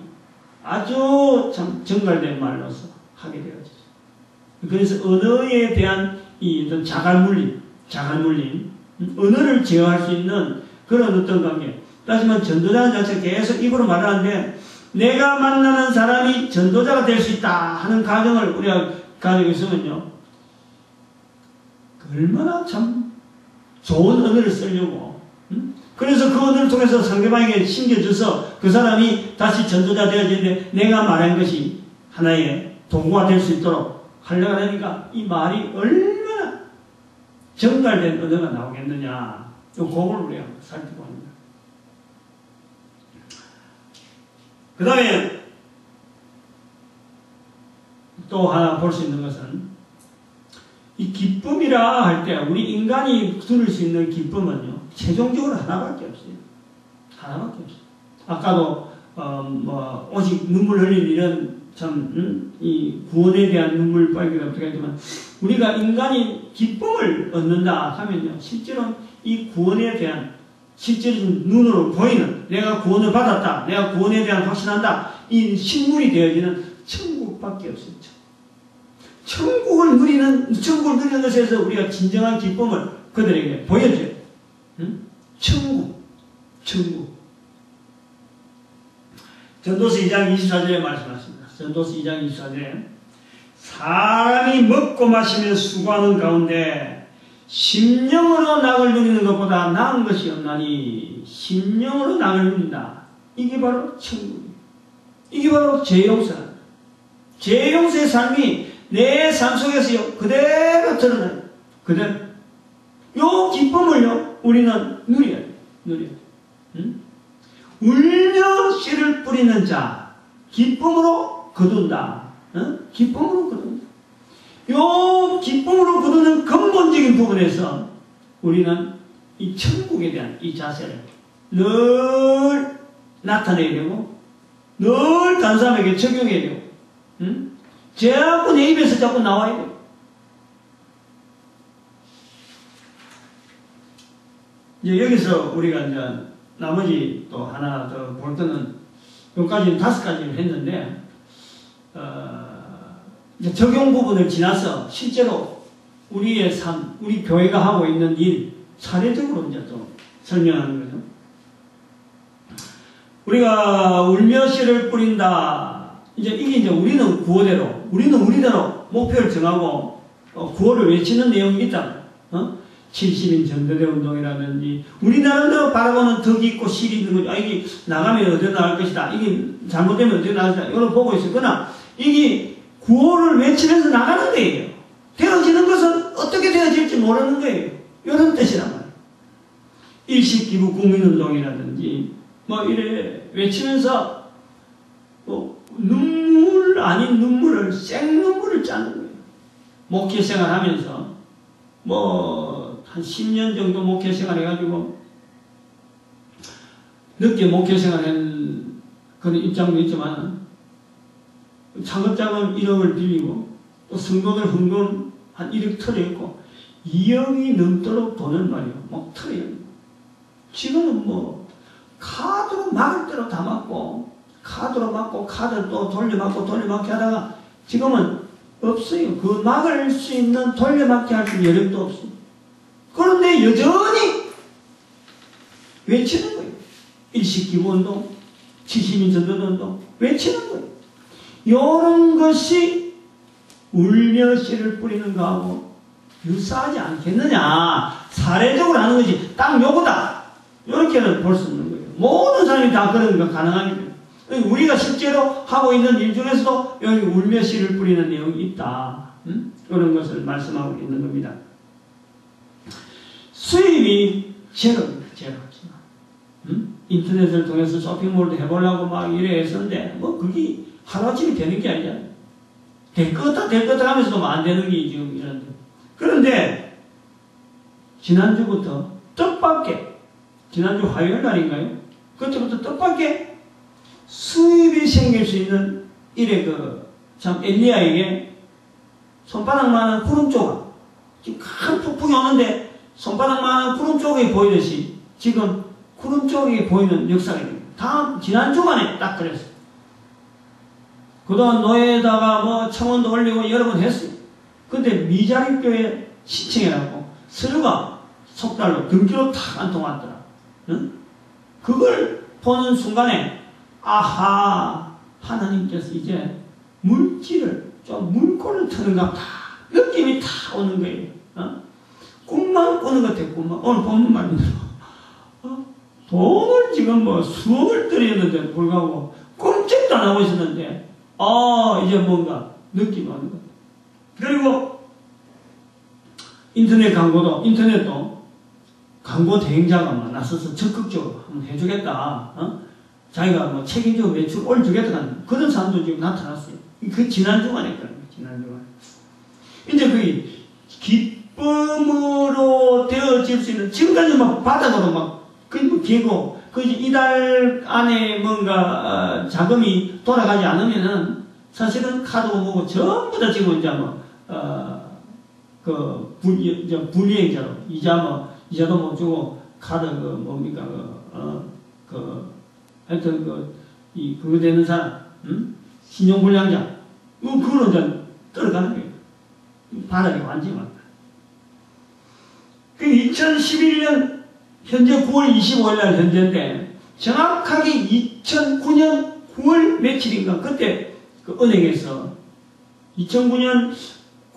아주 참 정갈된 말로서 하게 되어지죠. 그래서 언어에 대한 이 어떤 자갈물림, 언어를 제어할 수 있는 그런 어떤 관계. 하지만 전도자는 자체가 계속 입으로 말하는데 내가 만나는 사람이 전도자가 될 수 있다 하는 가정을 우리가 가지고 있으면요. 얼마나 참 좋은 언어를 쓰려고. 그래서 그 언어를 통해서 상대방에게 심겨줘서 그 사람이 다시 전도자 되어지는데 내가 말한 것이 하나의 도구가 될 수 있도록 하려고 하니까 이 말이 얼마나 정갈된 언어가 나오겠느냐. 그걸 우리가 살피고 합니다. 그 다음에 또 하나 볼 수 있는 것은 이 기쁨이라 할 때 우리 인간이 누릴 수 있는 기쁨은요 최종적으로 하나밖에 없어요. 하나밖에 없어요. 아까도 오직 눈물 흘리는 이런 참 이 구원에 대한 눈물 빨기가 어떻게 하지만 우리가 인간이 기쁨을 얻는다 하면요 실제로 이 구원에 대한 실제로 눈으로 보이는 내가 구원을 받았다, 내가 구원에 대한 확신한다 이 식물이 되어지는 천국밖에 없어요. 천국을 누리는 것에서 우리가 진정한 기쁨을 그들에게 보여줘요. 천국. 전도서 2장 24절에 말씀하십니다. 전도서 2장 24절에 사람이 먹고 마시며 수고하는 가운데 심령으로 낙을 누리는 것보다 나은 것이 없나니 심령으로 낙을 누린다. 이게 바로 천국이에요. 이게 바로 죄용서랍니다. 죄용서의 삶이 내 삶 속에서요 그대로 드러나요. 그대로. 요 기쁨을요 우리는 누려야 돼요. 울며 씨를 뿌리는 자 기쁨으로 거둔다. 기쁨으로 거둔다. 요 기쁨으로 거두는 근본적인 부분에서 우리는 이 천국에 대한 이 자세를 늘 나타내야 되고 늘 다른 사람에게 적용해야 되고 자꾸 내 입에서 자꾸 나와야 돼요. 이제 여기서 우리가 이제 나머지 또 하나 더 볼 거는 여기까지는 5가지를 했는데 이제 적용 부분을 지나서 실제로 우리의 삶, 우리 교회가 하고 있는 일 사례적으로 이제 또 설명하는 거죠. 우리가 울며 씨를 뿌린다. 이제 이게 이제 우리는 구호대로, 우리는 우리대로 목표를 정하고 구호를 외치는 내용이 있다. 70인 전도대 운동이라든지 우리나라로 바라보는 덕이 있고 실이 있는 거죠. 이게 나가면 어디로 나갈 것이다. 이게 잘못되면 어디로 나갈 것이다. 이걸 보고 있어요. 그러나 이게 구호를 외치면서 나가는 거예요. 되어지는 것은 어떻게 되어질지 모르는 거예요. 이런 뜻이란 말이에요. 일식기부 국민운동이라든지 뭐 이래 외치면서 뭐 눈물 아닌 눈물을 생눈물을 짜는 거예요. 목회생활 하면서 뭐 한 10년 정도 목회생활 해가지고 늦게 목회생활 한 그런 입장도 있지만 창업자금 1억을 빌리고 또 성도들 헌금 한 1억 털어있고 2억이 넘도록 돈을 말이요 막 털어요. 지금은 뭐 카드로 막을 대로 다 맞고 카드로 맞고 카드 또 돌려막고 돌려막기 하다가 지금은 없어요. 그 막을 수 있는 돌려막기 할 수 있는 여력도 없어요. 그런데 여전히 외치는 거예요. 일식기부운동, 70인 전도운동 외치는 거예요. 이런 것이 울며 씨를 뿌리는 거하고 유사하지 않겠느냐. 사례적으로 하는 것이 딱 요거다. 이렇게는 볼 수 없는 거예요. 모든 사람이 다 그런 거 가능하기 때문에 우리가 실제로 하고 있는 일 중에서도 여기 울며 씨를 뿌리는 내용이 있다. 그런 것을 말씀하고 있는 겁니다. 수입이 제로입니다. 제로. 인터넷을 통해서 쇼핑몰도 해보려고 막 이래 했었는데 뭐 그게 하루아침에 되는 게 아니잖아요. 될 것 같다 하면서도 안 되는 게 지금 이런데. 그런데 지난주부터 뜻밖의 지난주 화요일 날인가요? 그때부터 뜻밖의 수입이 생길 수 있는 이래 참 엘리야에게 손바닥만한 구름 조각 지금 큰 폭풍이 오는데 손바닥만한 구름 조각이 보이듯이 지금 구름 조각이 보이는 역사가 됩니다. 지난 주간에 딱 그랬어요. 그동안 노예에다가 뭐 청원도 올리고 여러 번 했어요. 근데 미자립교회 시청해갖고 서류가 속달로 등기로 탁 안 통왔더라. 응? 그걸 보는 순간에 아하 하나님께서 이제 물질을 좀 물꼬를 트는 것 같다. 느낌이 다 오는 거예요. 꿈만 꾸는 것 같아. 꿈만. 오늘 보는 말인대로 돈을 지금 뭐 수억을 들였는데 불구하고 꿈쩍도 안 하고 있었는데 이제 뭔가 느낌이 오는 것 같아. 그리고 인터넷도 광고 대행자가 막 나서서 적극적으로 한번 해주겠다. 자기가 뭐 책임지고 매출 올려주겠다. 그런 사람도 지금 나타났어요. 그 지난주만 했거든요. 지난주만. 이제 그게 기쁨으로 되어질 수 있는, 지금까지 막 바닥으로 막, 기고, 이달 안에 뭔가, 자금이 돌아가지 않으면은, 사실은 카드고 뭐고 전부 다 지금 이제 뭐, 불이행자로, 이자도 못 주고, 카드 뭡니까, 하여튼 그거 되는 사람, 신용불량자, 그거는 이제 떨어가는 거예요. 바닥이 완전히 왔다. 2011년, 현재 9월 25일 날 현재인데, 정확하게 2009년 9월 며칠인가, 그때 그 은행에서 2009년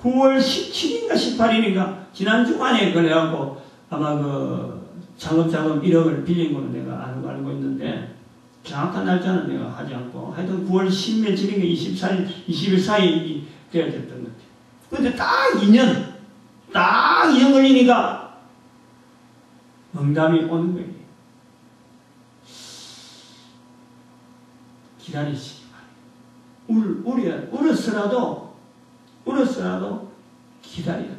9월 17일인가 18일인가, 지난 주간에 그래갖고 아마 창업자금 1억을 빌린 걸로 내가 알고 있는데, 정확한 날짜는 내가 하지 않고, 하여튼 9월 10 며칠인가 24일, 20일 사이에 되어졌던 것 같아요. 근데 딱 2년 걸리니까 응답이 오는 거예요. 기다리시기 바랍니다. 울었으라도 기다려야 돼요.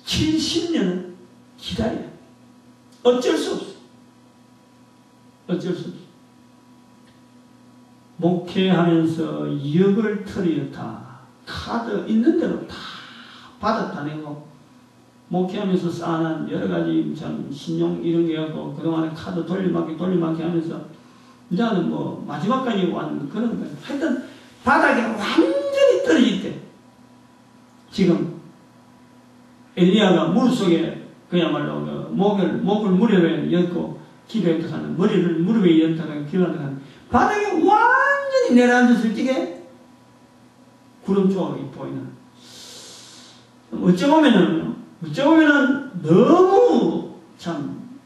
70년은 기다려야 돼요. 어쩔 수 없어요. 어쩔 수 없어. 목회하면서 2억을 털이었다. 카드 있는 대로 다 받아다니고, 목회하면서 쌓아난 여러 가지 참 신용 이런 게 갖고 그동안에 카드 돌려막기 하면서 이제는 뭐 마지막까지 왔는 그런 거예요. 하여튼 바닥에 완전히 떨어질 때, 지금 엘리야가 물 속에 그야말로 그 목을 무릎에 엮고 기도했다 하는, 머리를 무릎에 엮다가 기도한다 하는, 바닥에 완전히 내려앉았을 적에 구름 조각이 보이는. 어찌 보면은 너무 참,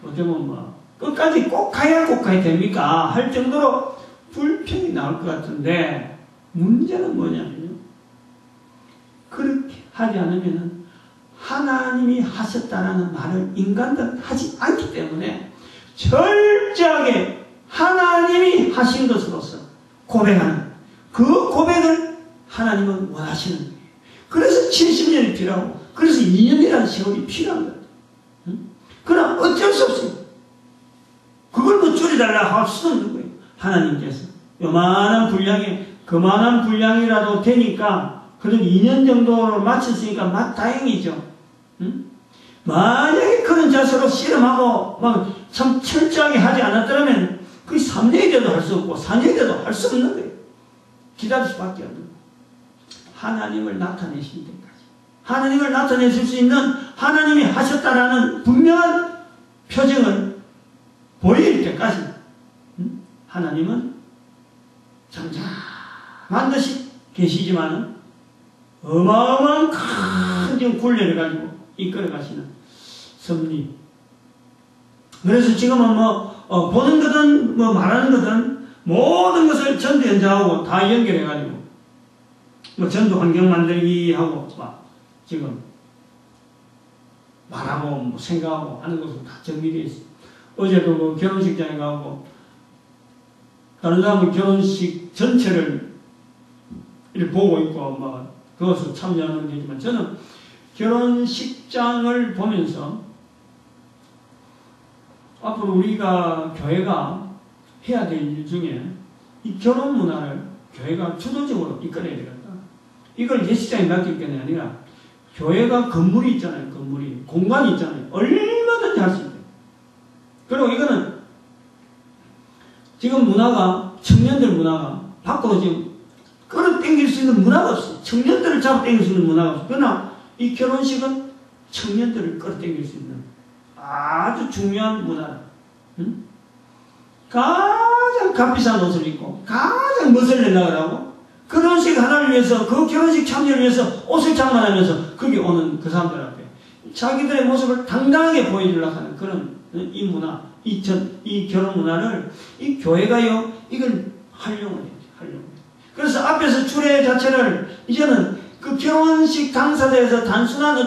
어찌 보면 뭐 끝까지 꼭 가야 됩니까? 할 정도로 불평이 나올 것 같은데, 문제는 뭐냐면요, 그렇게 하지 않으면은 하나님이 하셨다라는 말을 인간들 하지 않기 때문에 철저하게 하나님이 하신 것으로서 고백하는, 그 고백을 하나님은 원하시는 거예요. 그래서 70년이 필요하고, 그래서 2년이라는 세월이 필요한 거예요. 그러나 어쩔 수 없어요. 그걸 뭐 줄여달라 할 수는 없는 거예요. 하나님께서 요만한 분량에, 그만한 분량이라도 되니까 그래도 2년 정도로 마쳤으니까 다행이죠. 만약에 그런 자세로 씨름하고 막 참 철저하게 하지 않았더라면 그게 3년이 돼도 할 수 없고 4년이 돼도 할 수 없는 거예요. 기다릴 수밖에 없는 거예요. 하나님을 나타내실 때까지, 하나님을 나타내실 수 있는, 하나님이 하셨다라는 분명한 표정을 보일 때까지 하나님은 잠잠한 듯이 계시지만은 어마어마한 큰 굴레를 가지고 이끌어 가시는 섭리. 그래서 지금은 보는 거든 말하는 거든 모든 것을 전도 현장하고 다 연결해 가지고 전도 환경 만들기 하고 막 지금 말하고 생각하고 하는 것은 다 정리되어 있어요. 어제도 결혼식장에 가고, 다른 사람은 결혼식 전체를 이렇게 보고 있고 그것을 참여하는 게지만, 저는 결혼식장을 보면서 앞으로 우리가 교회가 해야 될 일 중에 이 결혼 문화를 교회가 주도적으로 이끌어야 되겠다. 이걸 예식장에 맡길 게 아니라 교회가 건물이 있잖아요. 공간이 있잖아요. 얼마든지 할 수 있어요. 그리고 이거는 지금 문화가, 청년들 문화가 밖으로 지금 끌어당길 수 있는 문화가 없어요. 청년들을 잡아당길 수 있는 문화가 없어요. 그러나 이 결혼식은 청년들을 끌어당길 수 있는 아주 중요한 문화. 가장 값비싼 옷을 입고 가장 멋을 내려고 하고, 결혼식 하나를 위해서, 그 결혼식 참여를 위해서 옷을 장만하면서 거기 오는 그 사람들 앞에 자기들의 모습을 당당하게 보여주려고 하는 그런 이 문화, 이 결혼 문화를 이 교회가요, 이걸 활용을 해야죠. 그래서 앞에서 주례 자체를 이제는 그 결혼식 당사자에서 단순한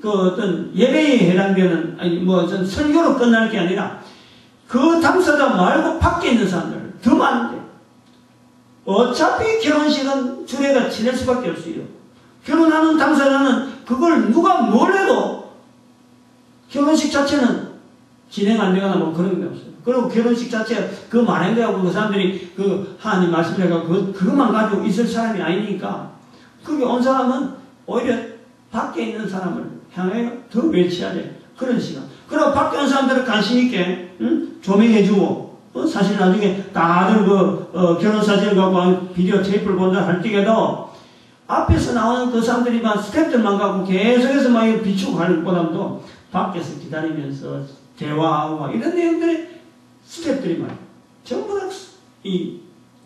어떤 예배에 해당되는, 전 설교로 끝날 게 아니라 그 당사자 말고 밖에 있는 사람들 더 많은데, 어차피 결혼식은 주례가 지낼 수밖에 없어요. 결혼하는 당사자는 그걸 누가 뭘 해도 결혼식 자체는 진행 안 되거나 그런 게 없어요. 그리고 결혼식 자체가 그 말행대하고 그 사람들이 그 하나님 말씀을 해가지고 그것만 가지고 있을 사람이 아니니까, 거기 온 사람은 오히려 밖에 있는 사람을 향해 더 외쳐야 돼. 그런 시간. 그리고 밖에 온 사람들을 관심있게 조명해주고, 사실 나중에 다들 결혼 사진을 갖고 비디오 테이프를 본다 할 때에도 앞에서 나오는 그 사람들이 스태프들만 갖고 계속해서 비추고 하는 것보다도 밖에서 기다리면서 대화하고 이런 내용들이 스태프들이 전부 다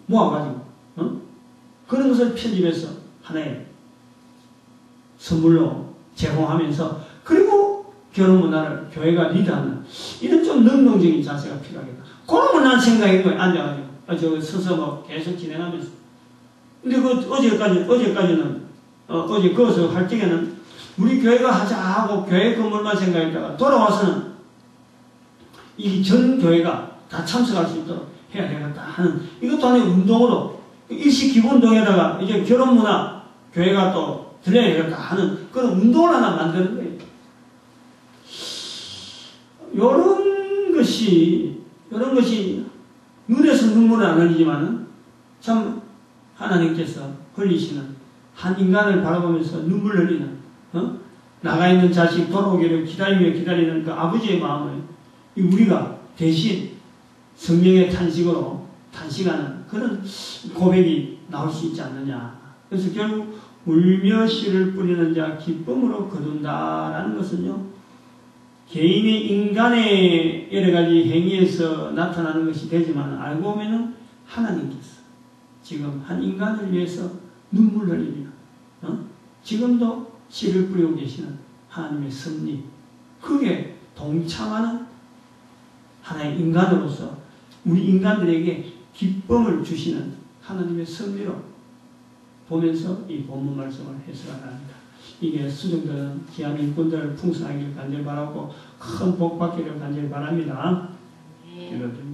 모아가지고 그런 것을 편집해서 하나의 선물로 제공하면서, 그리고 결혼 문화를 교회가 리드하는 이런 좀 능동적인 자세가 필요하겠다. 그러면 난 생각인 거예요. 앉아가지고 서서 계속 진행하면서. 근데 어제까지는 어제 그것을 할 적에는 우리 교회가 하자 하고 교회 건물만 생각했다가 돌아와서는 이 전 교회가 다 참석할 수 있도록 해야 되겠다 하는, 이것도 하나의 운동으로, 일시 기본동에다가 이제 결혼 문화 교회가 또 들려야 되겠다 하는 그런 운동을 하나 만드는 거예요. 요런 것이 이런 것이 눈에서 눈물은 안 흘리지만은 참 하나님께서 흘리시는 한 인간을 바라보면서 눈물 흘리는 나가 있는 자식 돌아오기를 기다리는 그 아버지의 마음을 우리가 대신 성령의 탄식으로 탄식하는 그런 고백이 나올 수 있지 않느냐. 그래서 결국 울며 씨를 뿌리는 자 기쁨으로 거둔다라는 것은요, 개인의 인간의 여러 가지 행위에서 나타나는 것이 되지만 알고 보면은 하나님께서 지금 한 인간을 위해서 눈물 흘리며 지금도 씨를 뿌리고 계시는 하나님의 섭리, 그게 동참하는 하나의 인간으로서 우리 인간들에게 기쁨을 주시는 하나님의 섭리로 보면서 이 본문 말씀을 해석을 합니다. 이게 수정들은 귀한 일꾼들을 풍성하기를 간절히 바라고 큰 복 받기를 간절히 바랍니다. 기도드립니다.